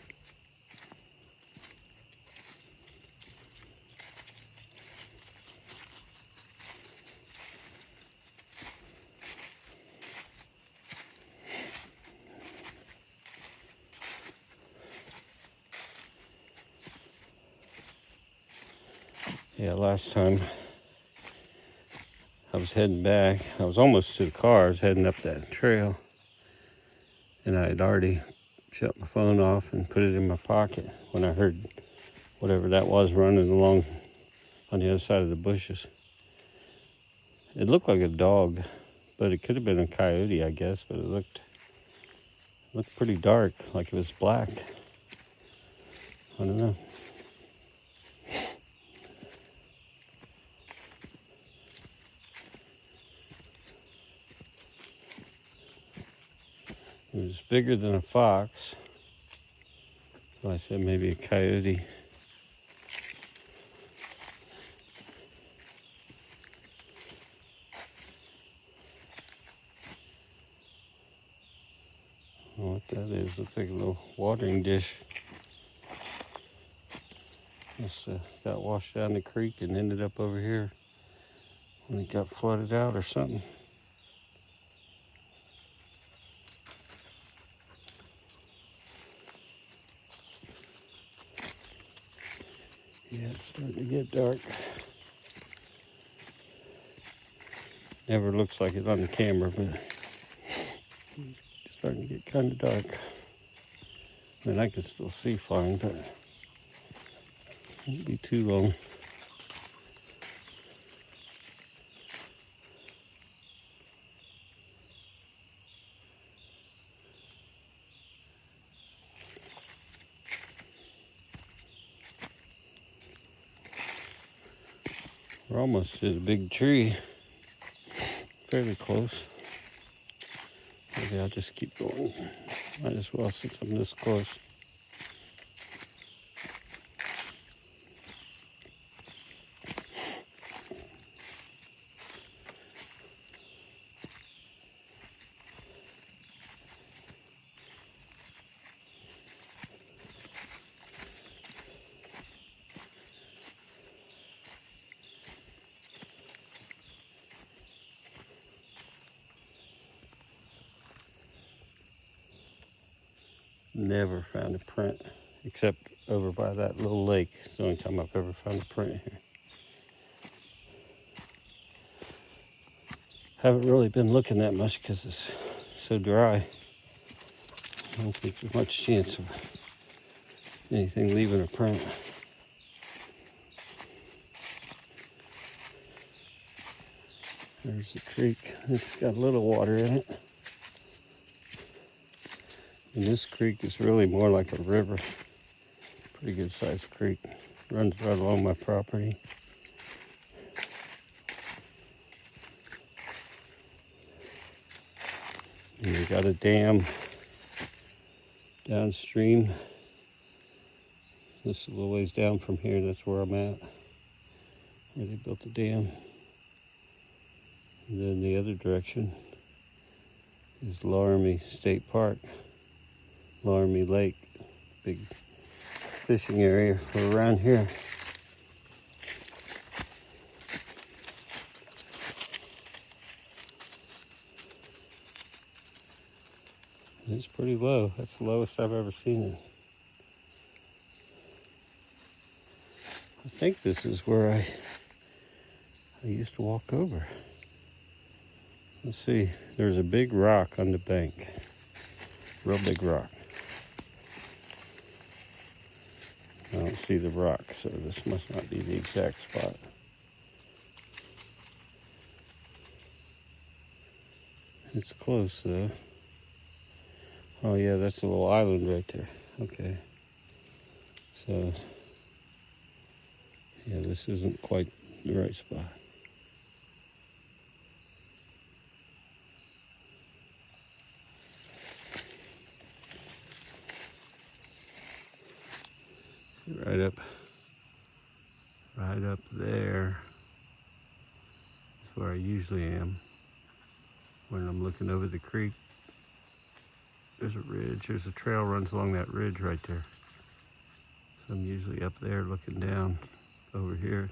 Yeah, last time I was heading back, I was almost to the car. I was heading up that trail, and I had already shut my phone off and put it in my pocket when I heard whatever that was running along on the other side of the bushes. It looked like a dog, but it could have been a coyote, I guess, but it looked pretty dark, like it was black. I don't know. It was bigger than a fox, so I said maybe a coyote. I don't know what that is. Looks like a little watering dish. Must got washed down the creek and ended up over here when it got flooded out or something. Yeah, it's starting to get dark. Never looks like it on the camera, but it's starting to get kind of dark. I mean, I can still see fine, but it won't be too long. We're almost to the big tree. Fairly close. Maybe I'll just keep going. Might as well since I'm this close. Never found a print, except over by that little lake. It's the only time I've ever found a print here. Haven't really been looking that much because it's so dry. I don't think there's much chance of anything leaving a print. There's the creek. It's got a little water in it. And this creek is really more like a river. Pretty good sized creek. Runs right along my property. And we got a dam downstream. This is a little ways down from here. That's where I'm at, where they built the dam. And then the other direction is Laramie State Park. Laramie Lake, big fishing area for around here. It's pretty low. That's the lowest I've ever seen it. I think this is where I used to walk over. Let's see. There's a big rock on the bank. Real big rock. I don't see the rock, so this must not be the exact spot. It's close though. Oh yeah, that's a little island right there. Okay. So, yeah, this isn't quite the right spot. Right up there is where I usually am when I'm looking over the creek. There's a ridge, there's a trail runs along that ridge right there. So I'm usually up there looking down over here.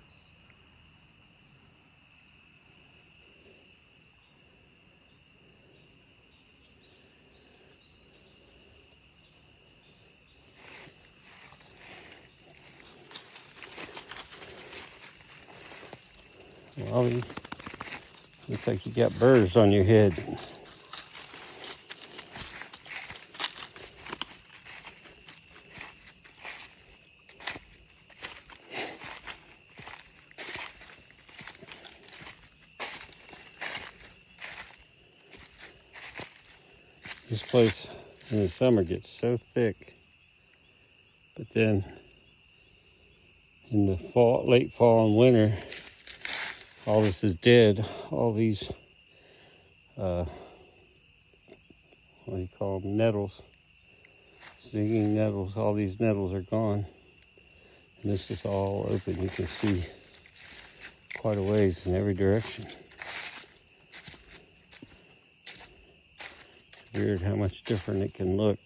Wally, looks like you got burrs on your head. This place in the summer gets so thick, but then in the fall, late fall and winter, all this is dead. All these, what do you call them, nettles, stinging nettles, all these nettles are gone. And this is all open. You can see quite a ways in every direction. It's weird how much different it can look.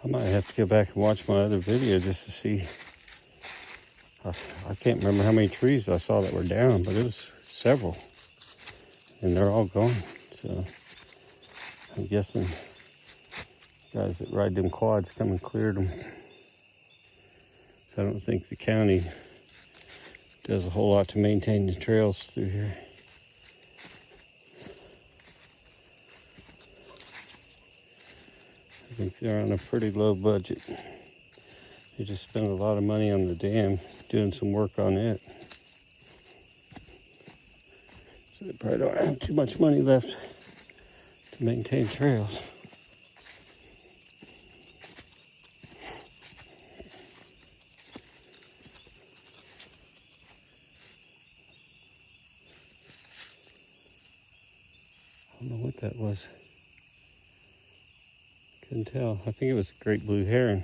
I might have to go back and watch my other video just to see. I can't remember how many trees I saw that were down, but it was several. And they're all gone. So I'm guessing guys that ride them quads come and cleared them. So I don't think the county does a whole lot to maintain the trails through here. I think they're on a pretty low budget. They just spent a lot of money on the dam, doing some work on it. So they probably don't have too much money left to maintain trails. I don't know what that was. Couldn't tell. I think it was a great blue heron.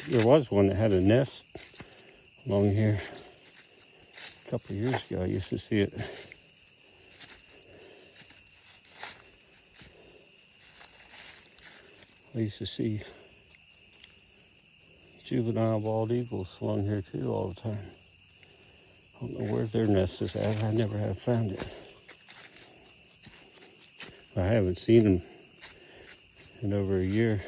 There was one that had a nest along here a couple of years ago. I used to see it. I used to see juvenile bald eagles along here too all the time. I don't know where their nest is at. I never have found it. I haven't seen them in over a year.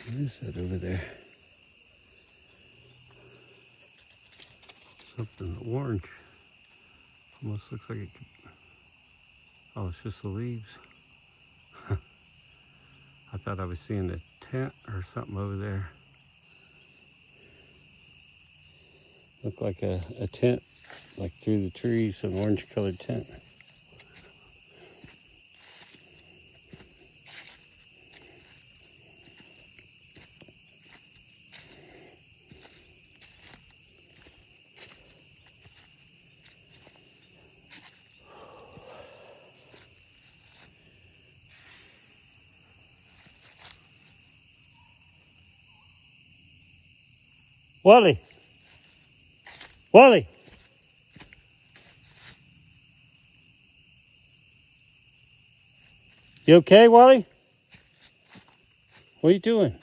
What is that over there? Something orange. Almost looks like it could... Oh, it's just the leaves. I thought I was seeing a tent or something over there. Looked like a tent, like through the trees, an orange colored tent. Wally! Wally! You okay, Wally? What are you doing?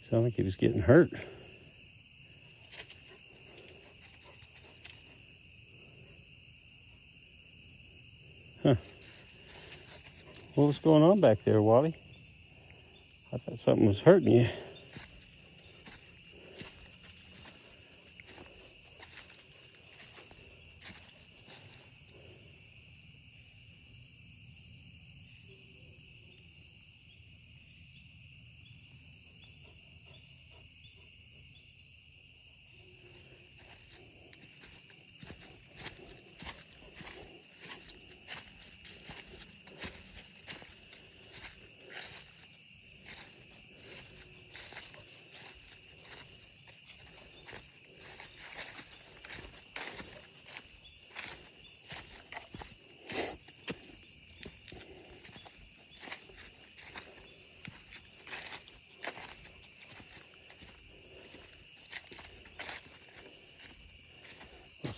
Sounded like he was getting hurt. Huh. What was going on back there, Wally? I thought something was hurting you.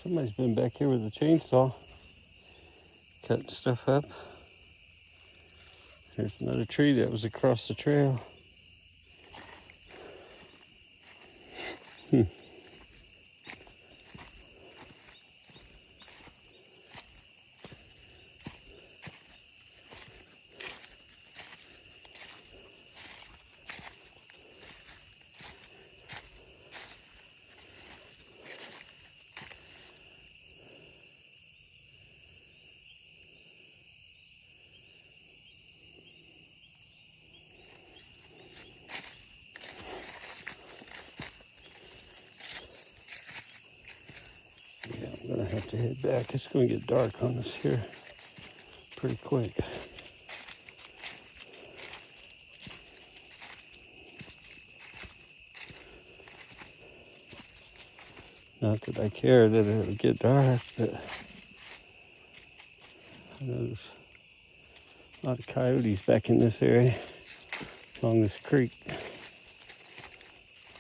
Somebody's been back here with a chainsaw, cutting stuff up. There's another tree that was across the trail. Yeah, I'm gonna have to head back. It's gonna get dark on us here pretty quick. Not that I care that it'll get dark, but I know there's a lot of coyotes back in this area along this creek.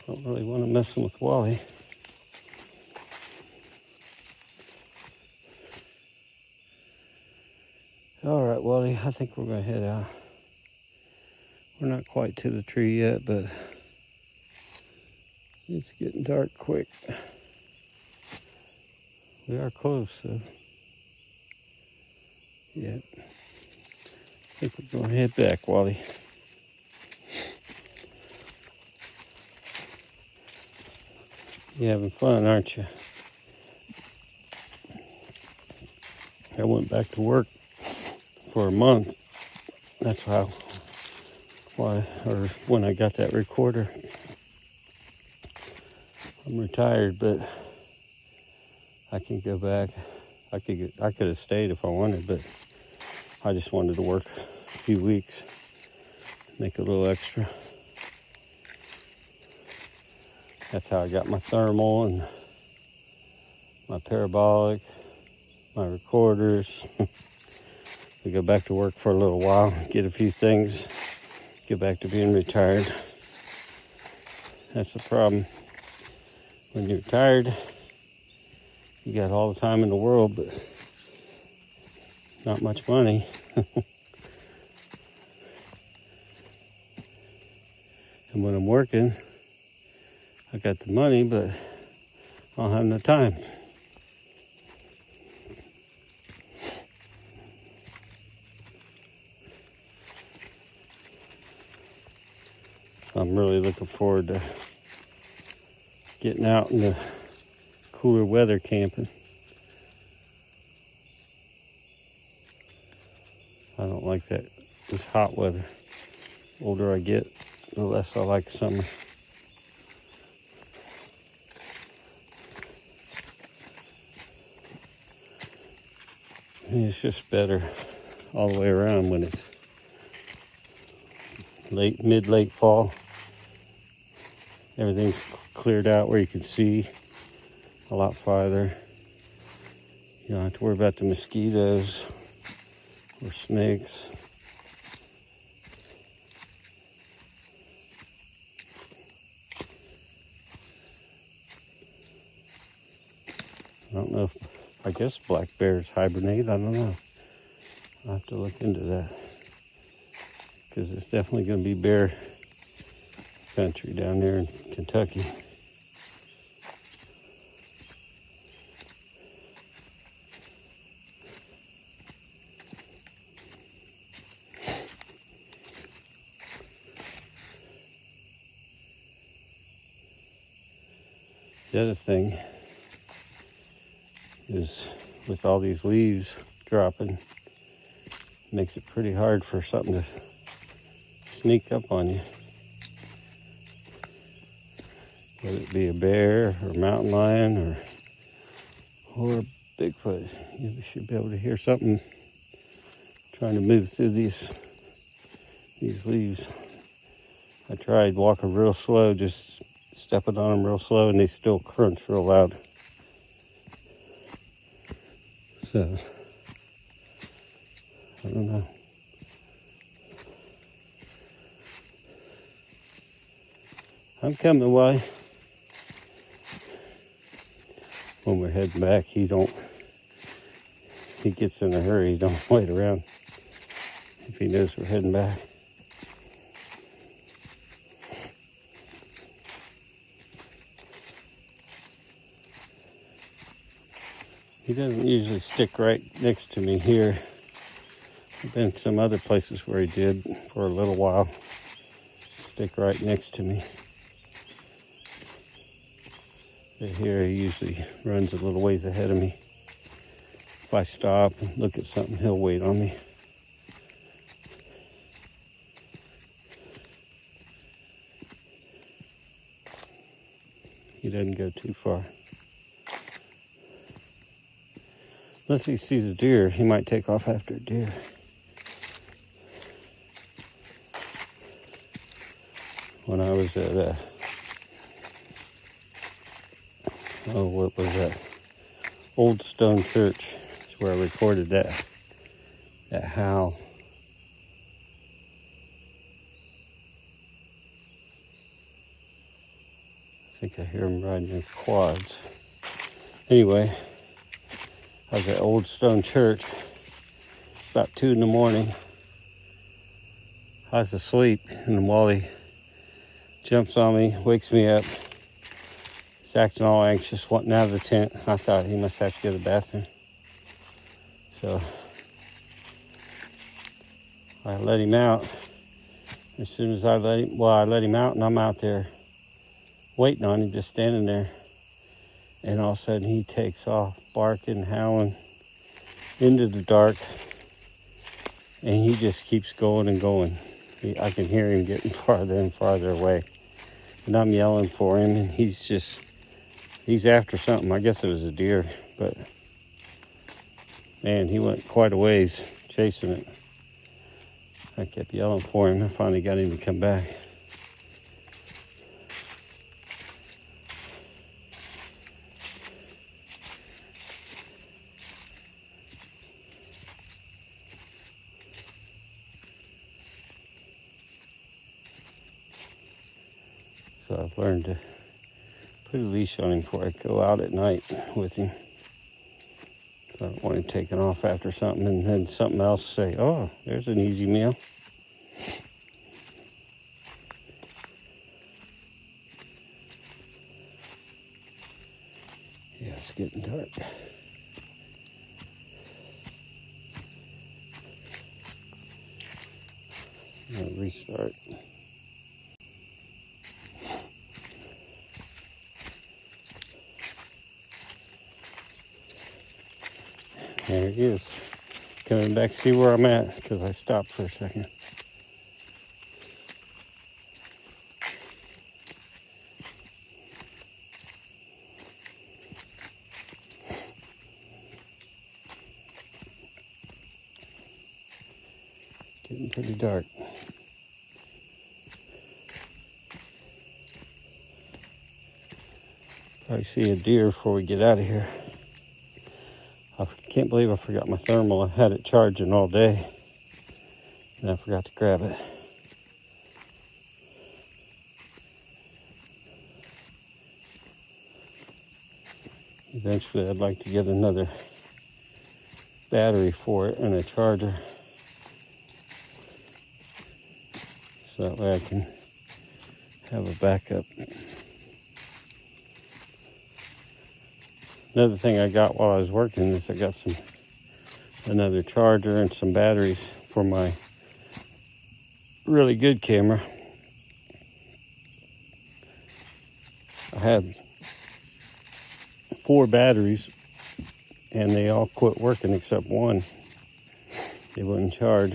Don't really want to mess with Wally. All right, Wally, I think we're gonna head out. We're not quite to the tree yet, but it's getting dark quick. We are close, so yeah. I think we're gonna head back, Wally. You're having fun, aren't you? I went back to work for a month. That's when I got that recorder. I'm retired, but I can go back. I could have stayed if I wanted, but I just wanted to work a few weeks, make a little extra. That's how I got my thermal and my parabolic, my recorders. We go back to work for a little while, get a few things, get back to being retired. That's the problem. When you're retired, you got all the time in the world, but not much money. And when I'm working, I got the money, but I don't have no time. I'm really looking forward to getting out in the cooler weather camping. I don't like this hot weather. The older I get, the less I like summer. And it's just better all the way around when it's mid-late fall. Everything's cleared out where you can see a lot farther. You don't have to worry about the mosquitoes or snakes. I don't know I guess black bears hibernate. I don't know. I'll have to look into that. Because it's definitely going to be bear country down there in Kentucky. The other thing is with all these leaves dropping, makes it pretty hard for something to sneak up on you. Whether it be a bear or a mountain lion or a Bigfoot, you should be able to hear something trying to move through these leaves. I tried walking real slow, just stepping on them real slow, and they still crunch real loud. So, I don't know. I'm coming, Wally. When we're heading back, he gets in a hurry. He don't wait around if he knows we're heading back. He doesn't usually stick right next to me here. I've been some other places where he did for a little while. Stick right next to me. But here he usually runs a little ways ahead of me. If I stop and look at something, he'll wait on me. He doesn't go too far. Unless he sees a deer, he might take off after a deer. When I was at, what was that? Old Stone Church. That's where I recorded that howl. I think I hear him riding in quads. Anyway, I was at Old Stone Church about 2 a.m. I was asleep, and then Wally jumps on me, wakes me up. He's acting all anxious, wanting out of the tent. I thought he must have to go to the bathroom. So I let him out. As soon as I let him out, and I'm out there waiting on him, just standing there. And all of a sudden he takes off, barking, howling into the dark. And he just keeps going and going. I can hear him getting farther and farther away. And I'm yelling for him, and he's after something. I guess it was a deer, but man, he went quite a ways chasing it. I kept yelling for him. I finally got him to come back. So I've learned to put a leash on him before I go out at night with him. So I don't want him taking off after something and then something else say, oh, there's an easy meal. Yeah, it's getting dark. I'll restart. There he is. Coming back to see where I'm at because I stopped for a second. Getting pretty dark. Probably see a deer before we get out of here. I can't believe I forgot my thermal. I had it charging all day and I forgot to grab it. Eventually I'd like to get another battery for it and a charger, so that way I can have a backup. Another thing I got while I was working is I got another charger and some batteries for my really good camera. I had 4 batteries and they all quit working except one. They wouldn't charge.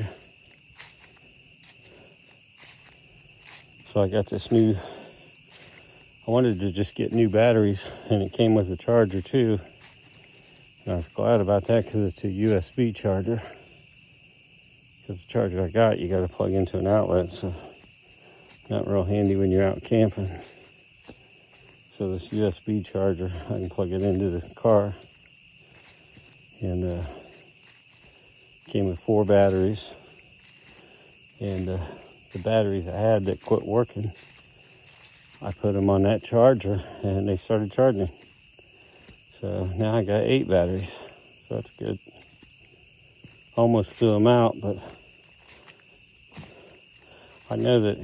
So I got this new, I wanted to just get new batteries and it came with a charger too. And I was glad about that because it's a USB charger. Because the charger I got, you got to plug into an outlet, so not real handy when you're out camping. So this USB charger, I can plug it into the car. And came with 4 batteries. And the batteries I had that quit working, I put them on that charger and they started charging. So now I got 8 batteries, so that's good. Almost threw them out, but I know that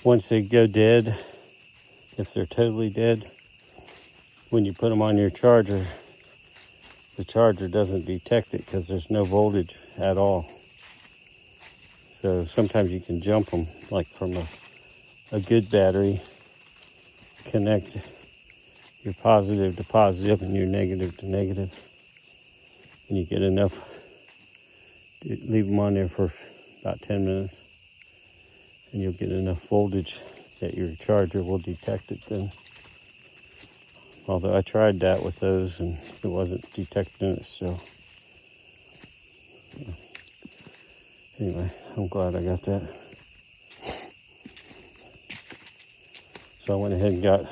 once they go dead, if they're totally dead, when you put them on your charger, the charger doesn't detect it because there's no voltage at all. So sometimes you can jump them, like from a good battery, connect your positive to positive and your negative to negative. And you get enough, leave them on there for about 10 minutes and you'll get enough voltage that your charger will detect it then. Although I tried that with those and it wasn't detecting it still. Anyway, I'm glad I got that. So I went ahead and got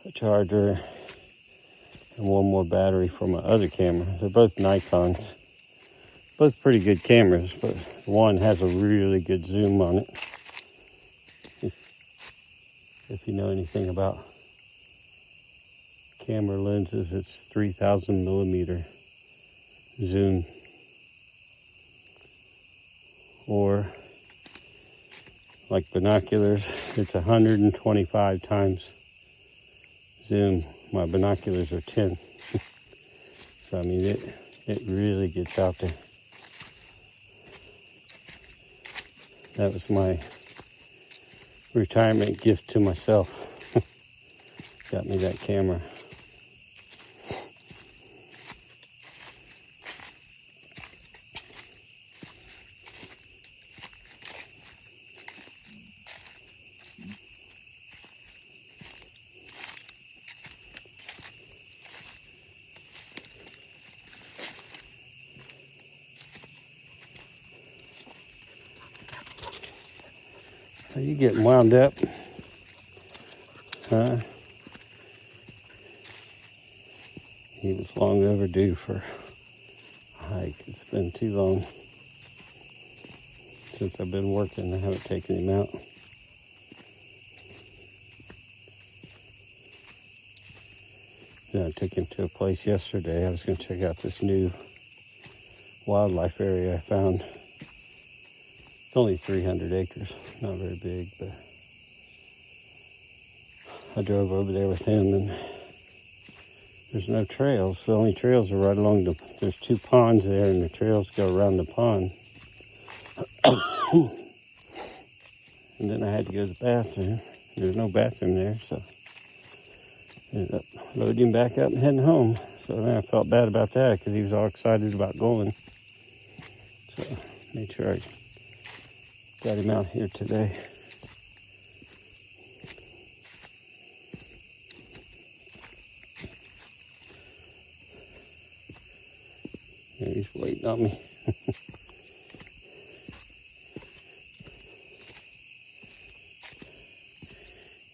a charger and one more battery for my other camera. They're both Nikons. Both pretty good cameras, but one has a really good zoom on it. If you know anything about camera lenses, it's 3,000 millimeter zoom. Or like binoculars, it's 125 times zoom. My binoculars are 10. So I mean, it really gets out there. That was my retirement gift to myself. Got me that camera. Are you getting wound up? Huh? He was long overdue for a hike. It's been too long since I've been working. I haven't taken him out. I took him to a place yesterday. I was going to check out this new wildlife area I found. It's only 300 acres, not very big, but I drove over there with him and there's no trails. The only trails are right along there's 2 ponds there and the trails go around the pond. And then I had to go to the bathroom. There's no bathroom there, so Ended up loading him back up and heading home. So then I felt bad about that because he was all excited about going. So made sure I got him out here today. Yeah, he's waiting on me.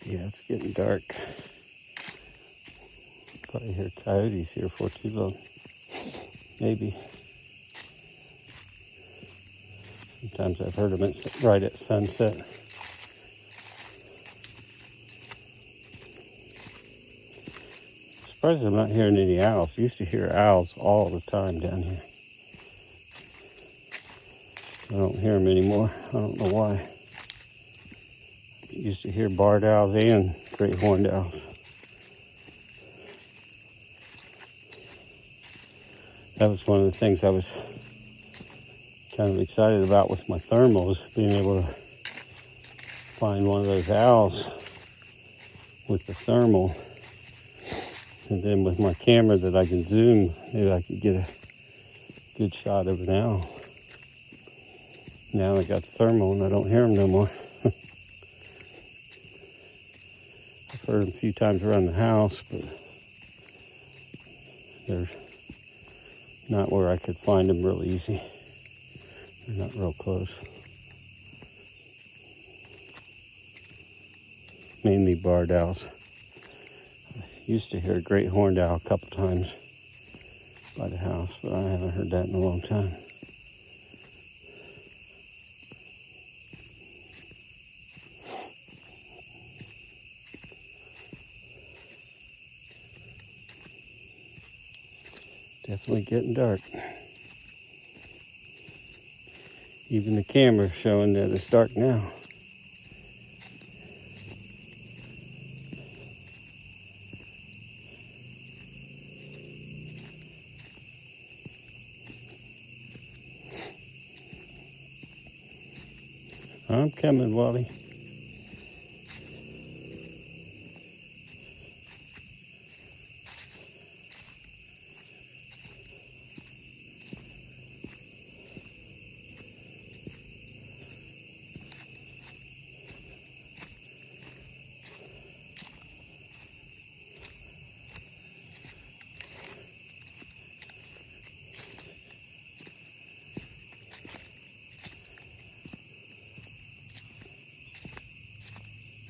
Yeah, it's getting dark. Probably hear coyotes here for too long. Maybe. Sometimes I've heard them right at sunset. Surprised I'm not hearing any owls. I used to hear owls all the time down here. I don't hear them anymore. I don't know why. I used to hear barred owls and great horned owls. That was one of the things I was kind of excited about with my thermals, being able to find one of those owls with the thermal. And then with my camera that I can zoom, maybe I could get a good shot of an owl. Now I got the thermal and I don't hear them no more. I've heard them a few times around the house, but they're not where I could find them real easy. They're not real close. Mainly barred owls. I used to hear a great horned owl a couple times by the house, but I haven't heard that in a long time. Definitely getting dark. Even the camera's showing that it's dark now. I'm coming, Wally.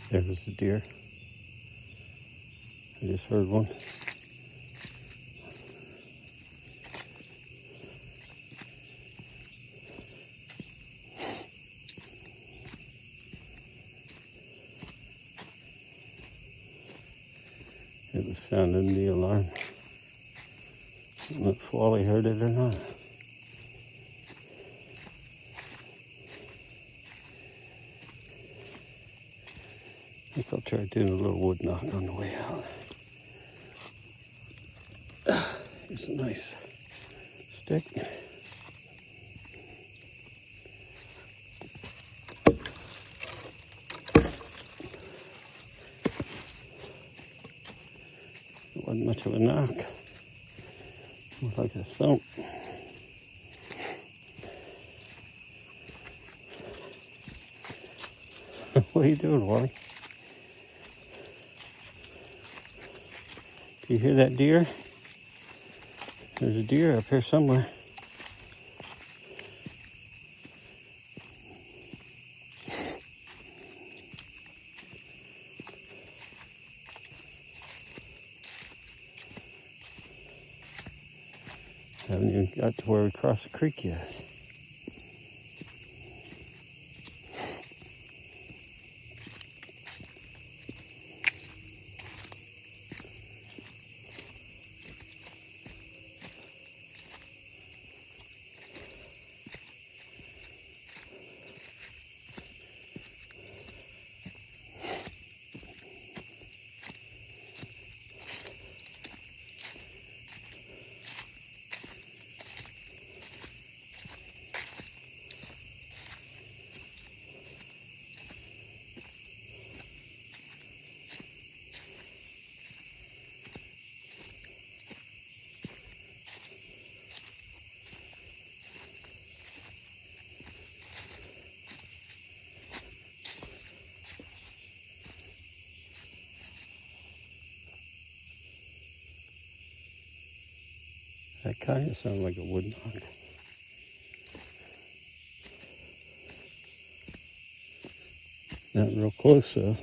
There was the deer. I just heard one. It was sounding the alarm. I don't know if Wally heard it or not. I think I'll try doing a little wood knock on the way out. Here's a nice stick. It wasn't much of a knock. More like a thump. What are you doing, Wally? Do you hear that deer? There's a deer up here somewhere. Haven't even got to where we crossed the creek yet. That kind of sounds like a woodbine. Not real close though.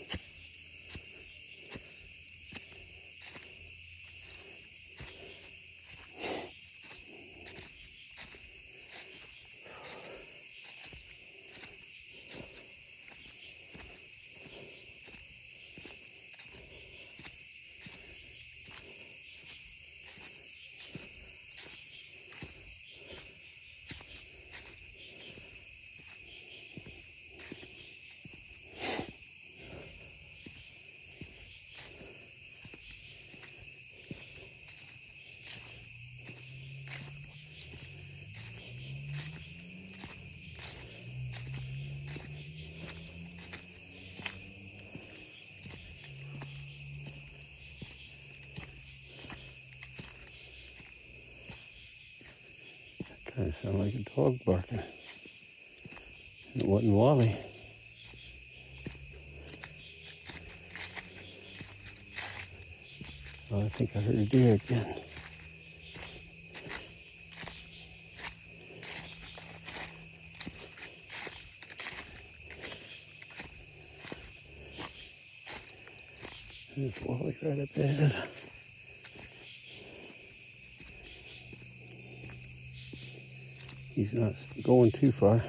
Kind of sound like a dog barking. It wasn't Wally. Oh, I think I heard a deer again. There's Wally right up ahead. He's not going too far.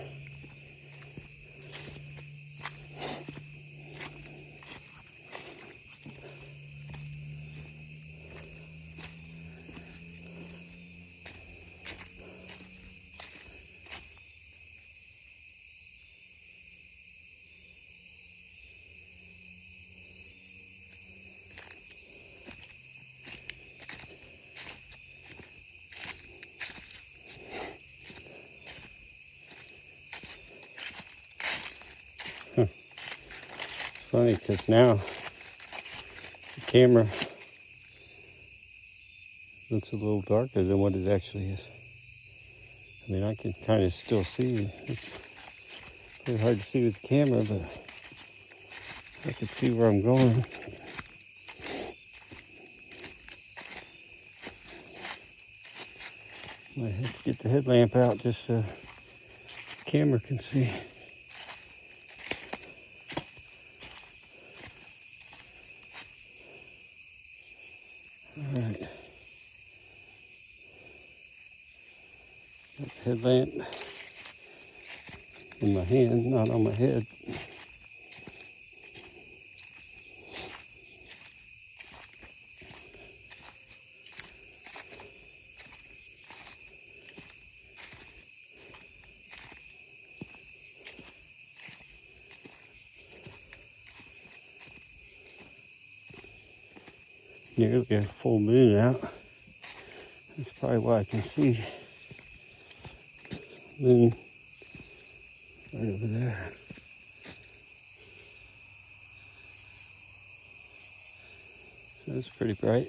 Funny because now the camera looks a little darker than what it actually is. I mean, I can kind of still see. It's pretty hard to see with the camera, but I can see where I'm going. Might have to get the headlamp out just so the camera can see. Alright. Got the headlamp in my hand, not on my head. Nearly a full moon out. That's probably why I can see moon right over there. So that's pretty bright.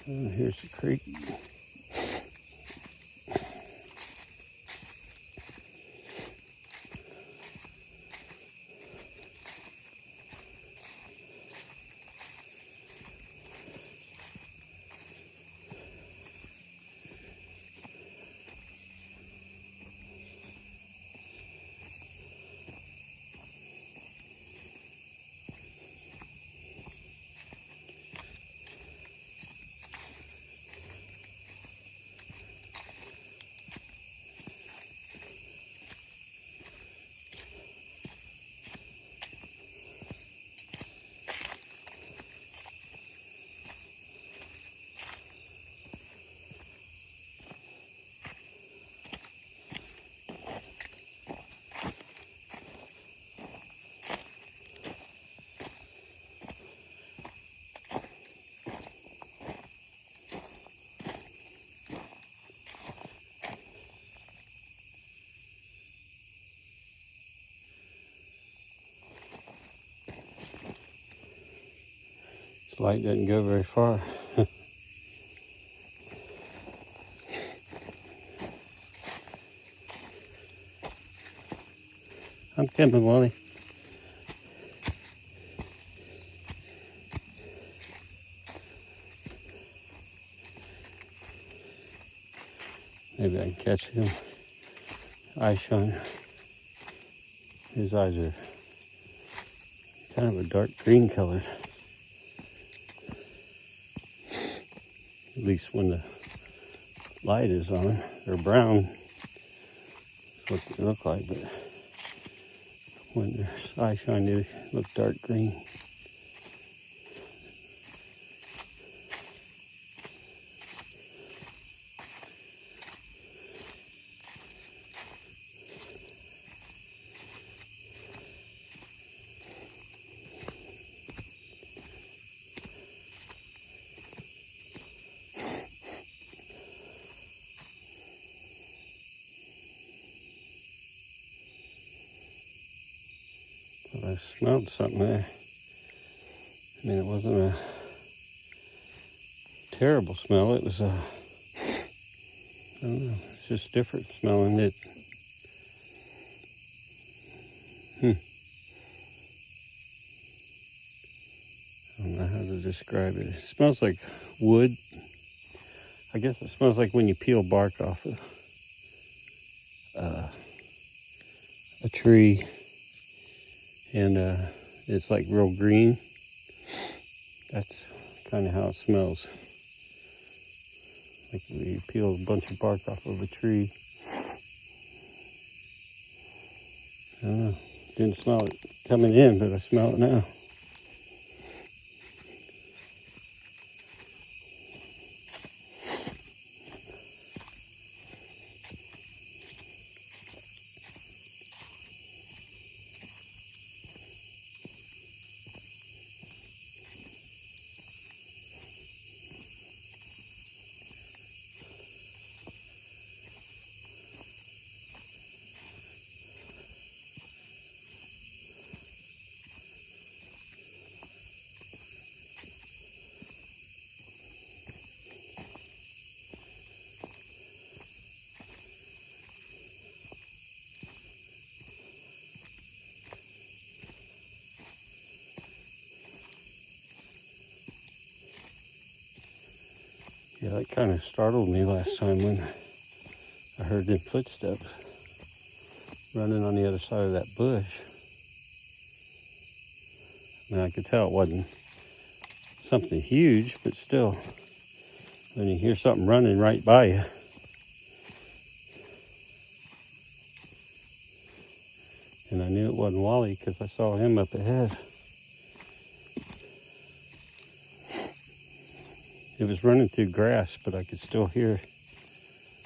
And here's the creek. Light doesn't go very far. I'm coming, Wally. Maybe I can catch him. Eye shine. His eyes are kind of a dark green color. At least when the light is on. They're brown. That's what they look like, but when their eye shine, they look dark green. But I smelled something there. I mean, it wasn't a terrible smell. It was I don't know, it's just different smelling it. I don't know how to describe it. It smells like wood. I guess it smells like when you peel bark off of a tree, and it's like real green. That's kind of how it smells. Like you peel a bunch of bark off of a tree. I don't know. Didn't smell it coming in, but I smell it now. Yeah, that kind of startled me last time when I heard them footsteps running on the other side of that bush. I mean, I could tell it wasn't something huge, but still, when you hear something running right by you. And I knew it wasn't Wally because I saw him up ahead. It was running through grass, but I could still hear,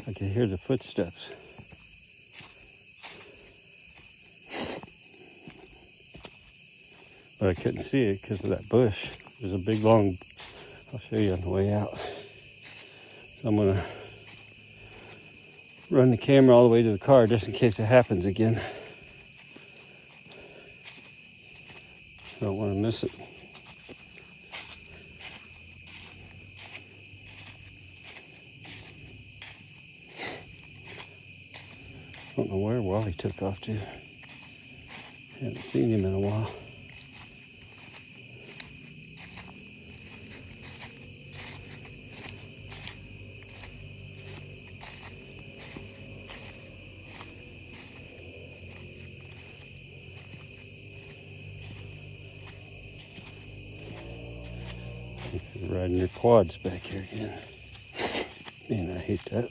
the footsteps. But I couldn't see it because of that bush. There's a big long, I'll show you on the way out. So I'm gonna run the camera all the way to the car just in case it happens again. I don't want to miss it. I don't know where Wally took off to. Haven't seen him in a while. Riding their quads back here again. Man, I hate that.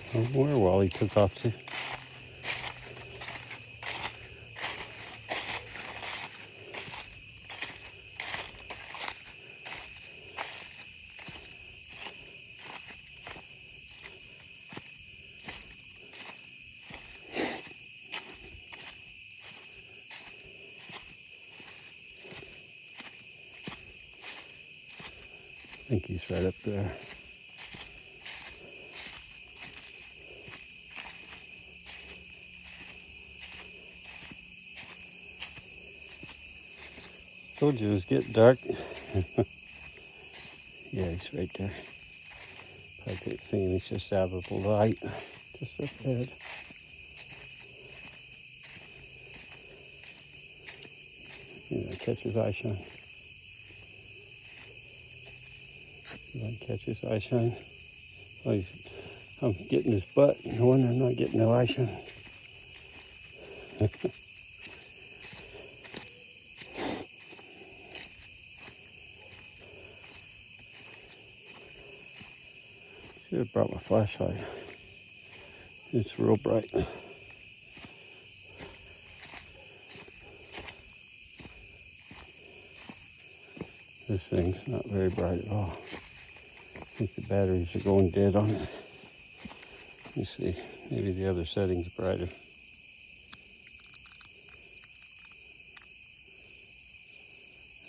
I don't know where Wally took off to. think he's right up there. Told you it was getting dark. Yeah, he's right there. I can't see him, he's just out of the light. Just up ahead. Catch his eye shine. Catch his eye shine. Oh, I'm getting his butt. No wonder I'm not getting no eye shine. Should have brought my flashlight. It's real bright. This thing's not very bright at all. I think the batteries are going dead on it. Let me see. Maybe the other setting's brighter.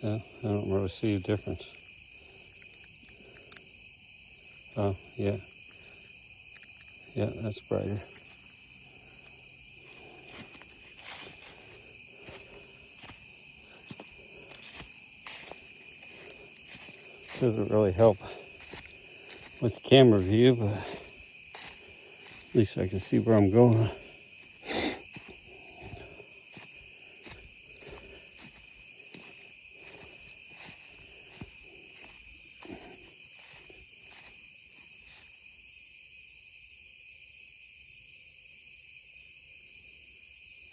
Yeah, I don't really see a difference. Oh, yeah. Yeah, that's brighter. Doesn't really help with the camera view, but at least I can see where I'm going.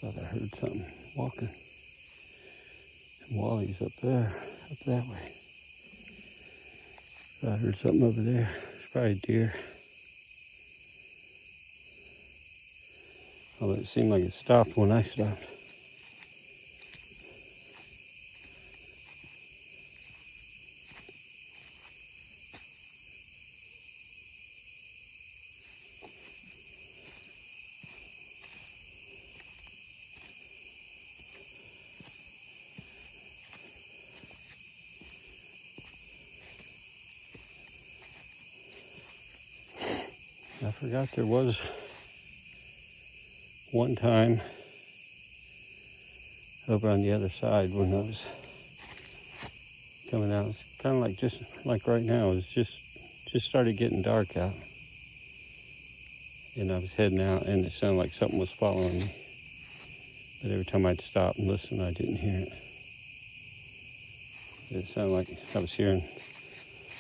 Thought I heard something walking. And Wally's up there, up that way. Thought I heard something over there. It's probably a deer. Although it seemed like it stopped when I stopped. I forgot there was one time over on the other side when I was coming out. It's kind of like just like right now. It's just started getting dark out. And I was heading out and it sounded like something was following me. But every time I'd stop and listen, I didn't hear it. It sounded like I was hearing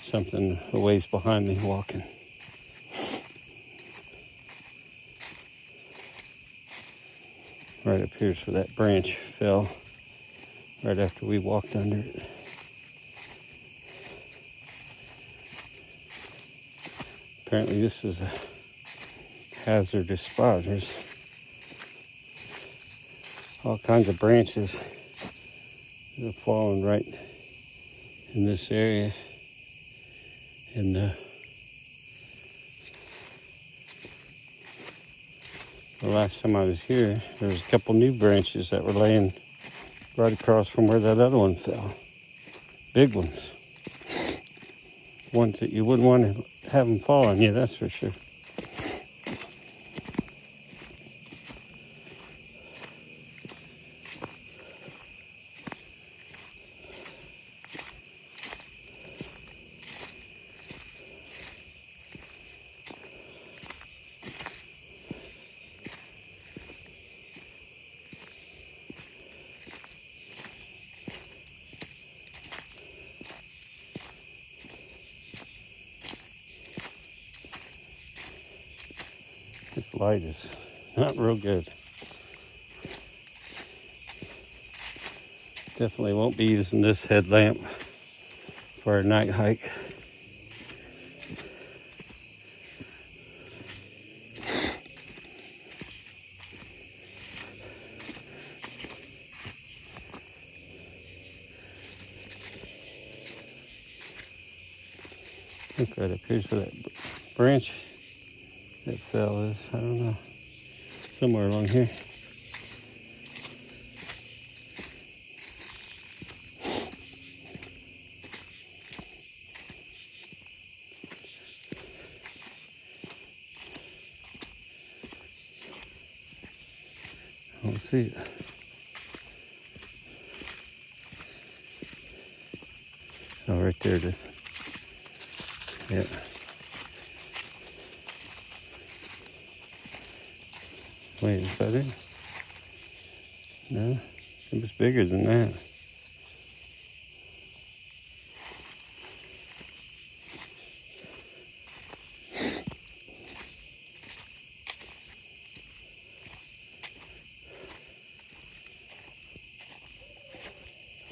something a ways behind me walking. Right up here, so that branch fell right after we walked under it. Apparently this is a hazardous spot. There's all kinds of branches that have fallen right in this area. And the last time I was here, there was a couple new branches that were laying right across from where that other one fell. Big ones. Ones that you wouldn't want to have them fall on you, that's for sure. This light is not real good. Definitely won't be using this headlamp for a night hike. I think right up here's where that branch that fell is. I don't know. Somewhere along here. I don't see it. Oh, right there it is. Yeah. Wait, is that it? No, it was bigger than that.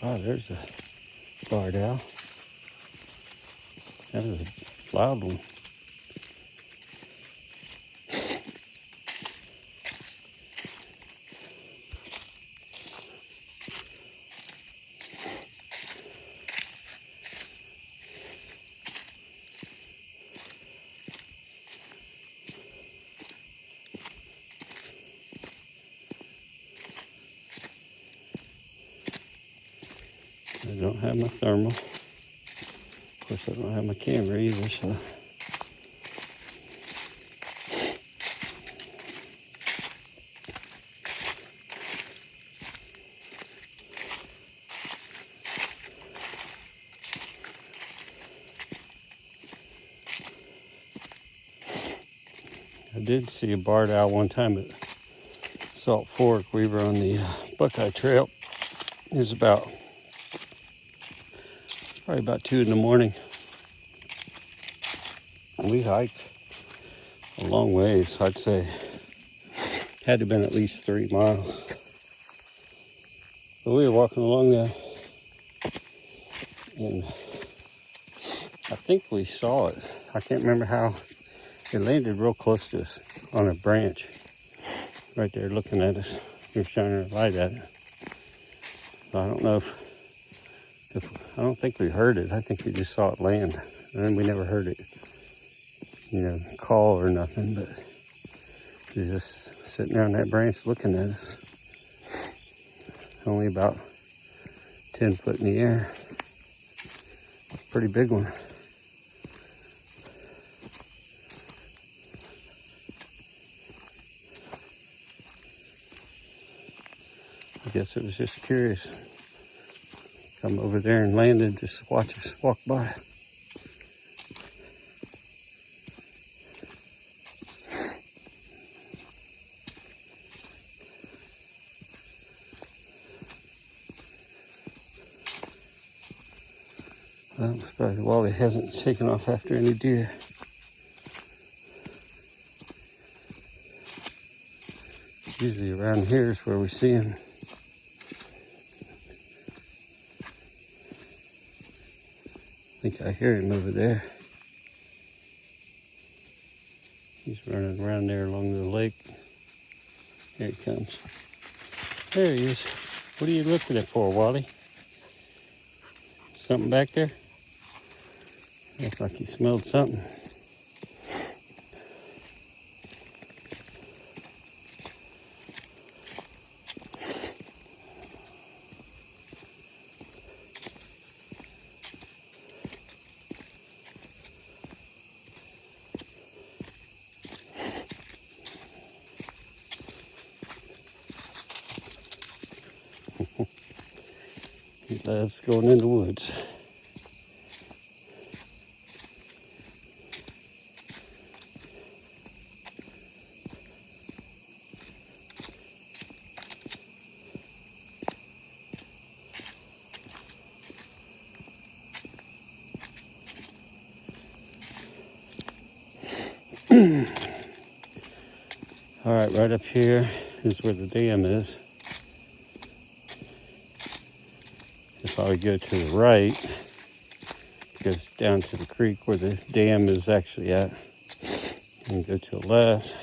Oh, there's a barred owl. That is a loud one. I don't have my thermal. Of course, I don't have my camera either, so. I did see a barred owl one time at Salt Fork. We were on the Buckeye Trail. It was probably about 2 in the morning. And we hiked a long ways. I'd say had to have been at least 3 miles. But we were walking along there, and I think we saw it. I can't remember how. It landed real close to us on a branch right there looking at us. We were shining a light at it. So I don't know if I don't think we heard it. I think we just saw it land. And then we never heard it, call or nothing, but it was just sitting there on that branch looking at us. Only about 10 foot in the air. Pretty big one. I guess it was just curious. Come over there and landed, just watch us walk by. Well, it's probably Wally hasn't taken off after any deer. Usually around here is where we see him. I think I hear him over there. He's running around there along the lake. Here he comes. There he is. What are you looking at for, Wally? Something back there? Looks like he smelled something. He loves going in the woods. All right, right up here is where the dam is. If I would go to the right, it goes down to the creek where the dam is actually at. And go to the left,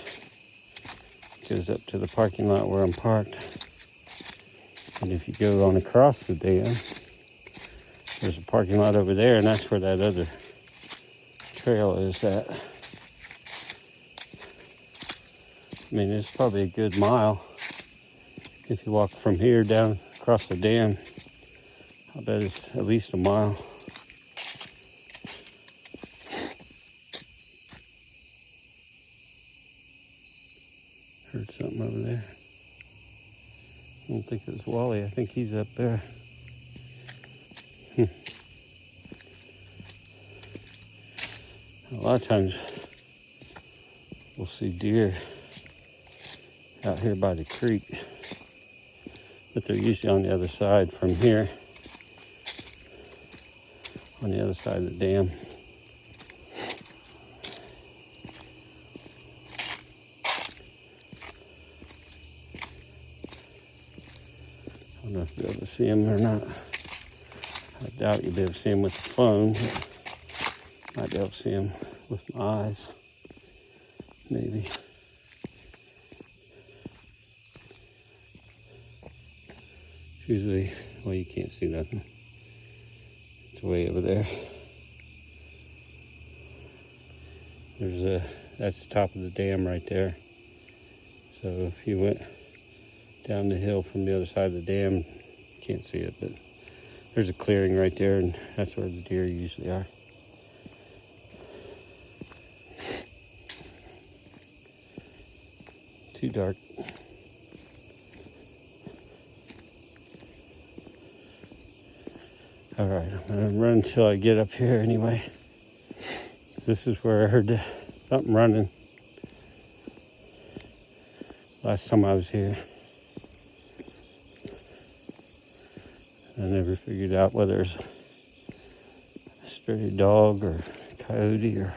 it goes up to the parking lot where I'm parked. And if you go on across the dam, there's a parking lot over there, and that's where that other trail is at. I mean, it's probably a good mile if you walk from here down across the dam. I bet it's at least a mile. Heard something over there. I don't think it was Wally. I think he's up there. A lot of times we'll see deer out here by the creek, but they're usually on the other side from here, on the other side of the dam. I don't know if you'll be able to see him or not. I doubt you'll be able to see him with the phone, but I might be able to see him with my eyes, maybe. Usually, well, you can't see nothing. It's way over there. That's the top of the dam right there. So if you went down the hill from the other side of the dam, you can't see it, but there's a clearing right there, and that's where the deer usually are. Too dark. All right, I'm gonna run until I get up here anyway. This is where I heard something running last time I was here. I never figured out whether it's a stray dog or a coyote or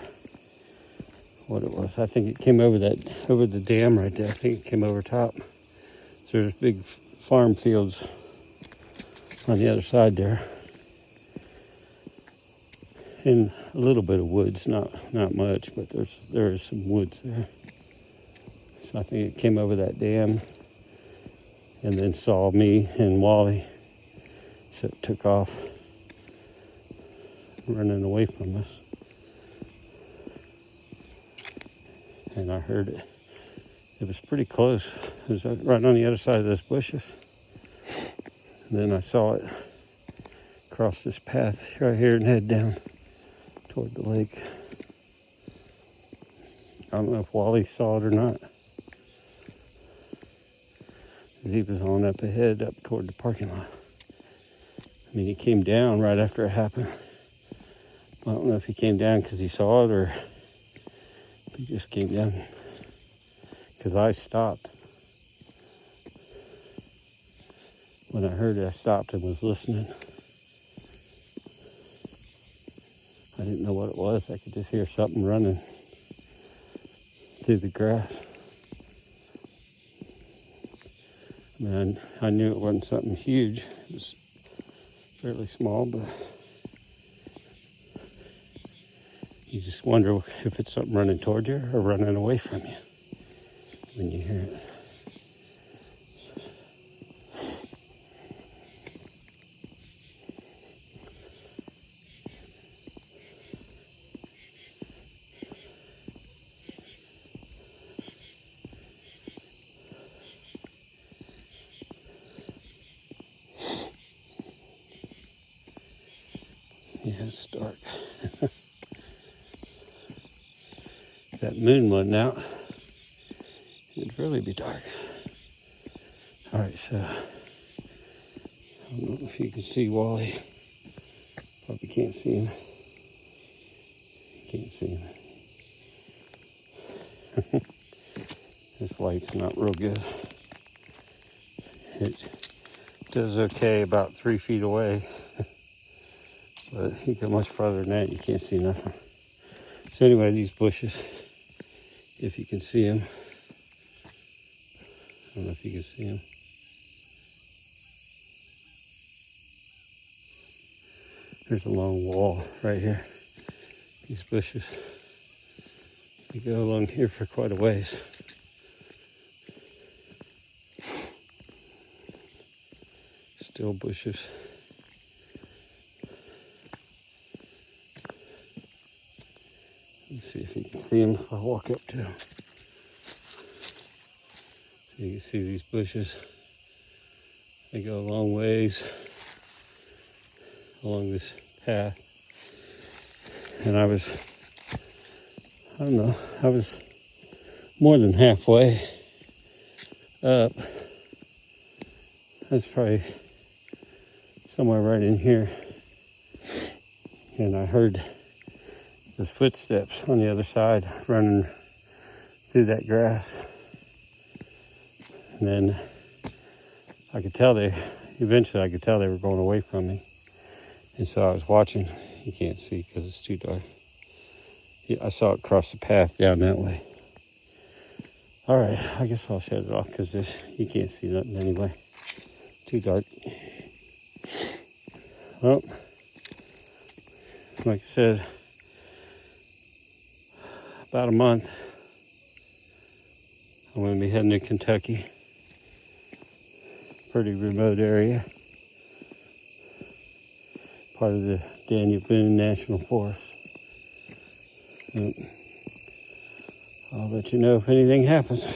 what it was. I think it came over the dam right there. I think it came over top. So there's big farm fields on the other side there. And a little bit of woods, not much, but there is some woods there. So I think it came over that dam and then saw me and Wally. So it took off, running away from us. And I heard it. It was pretty close. It was right on the other side of those bushes. And then I saw it cross this path right here and head down toward the lake. I don't know if Wally saw it or not. He was on up ahead, up toward the parking lot. I mean, he came down right after it happened. I don't know if he came down because he saw it or if he just came down because I stopped. When I heard it, I stopped and was listening. I didn't know what it was. I could just hear something running through the grass. I mean, I knew it wasn't something huge. It was fairly small, but you just wonder if it's something running toward you or running away from you when you hear it. Yeah, it's dark. If that moon wasn't out, it'd really be dark. All right, so I don't know if you can see Wally. Probably can't see him. Can't see him. This light's not real good. It does okay about 3 feet away. But you go much farther than that, you can't see nothing. So anyway, these bushes, if you can see them. I don't know if you can see them. There's a long wall right here. These bushes, they go along here for quite a ways. Still bushes. Let's see if you can see him if I walk up to him. So you can see these bushes. They go a long ways along this path. And I was more than halfway up That's probably somewhere right in here. And I heard his footsteps on the other side running through that grass. And then I could tell eventually I could tell they were going away from me. And so I was watching. You can't see because it's too dark. I saw it cross the path down that way. All right, I guess I'll shut it off because you can't see nothing anyway. Too dark. Well, like I said, about a month, I'm going to be heading to Kentucky. Pretty remote area. Part of the Daniel Boone National Forest. I'll let you know if anything happens.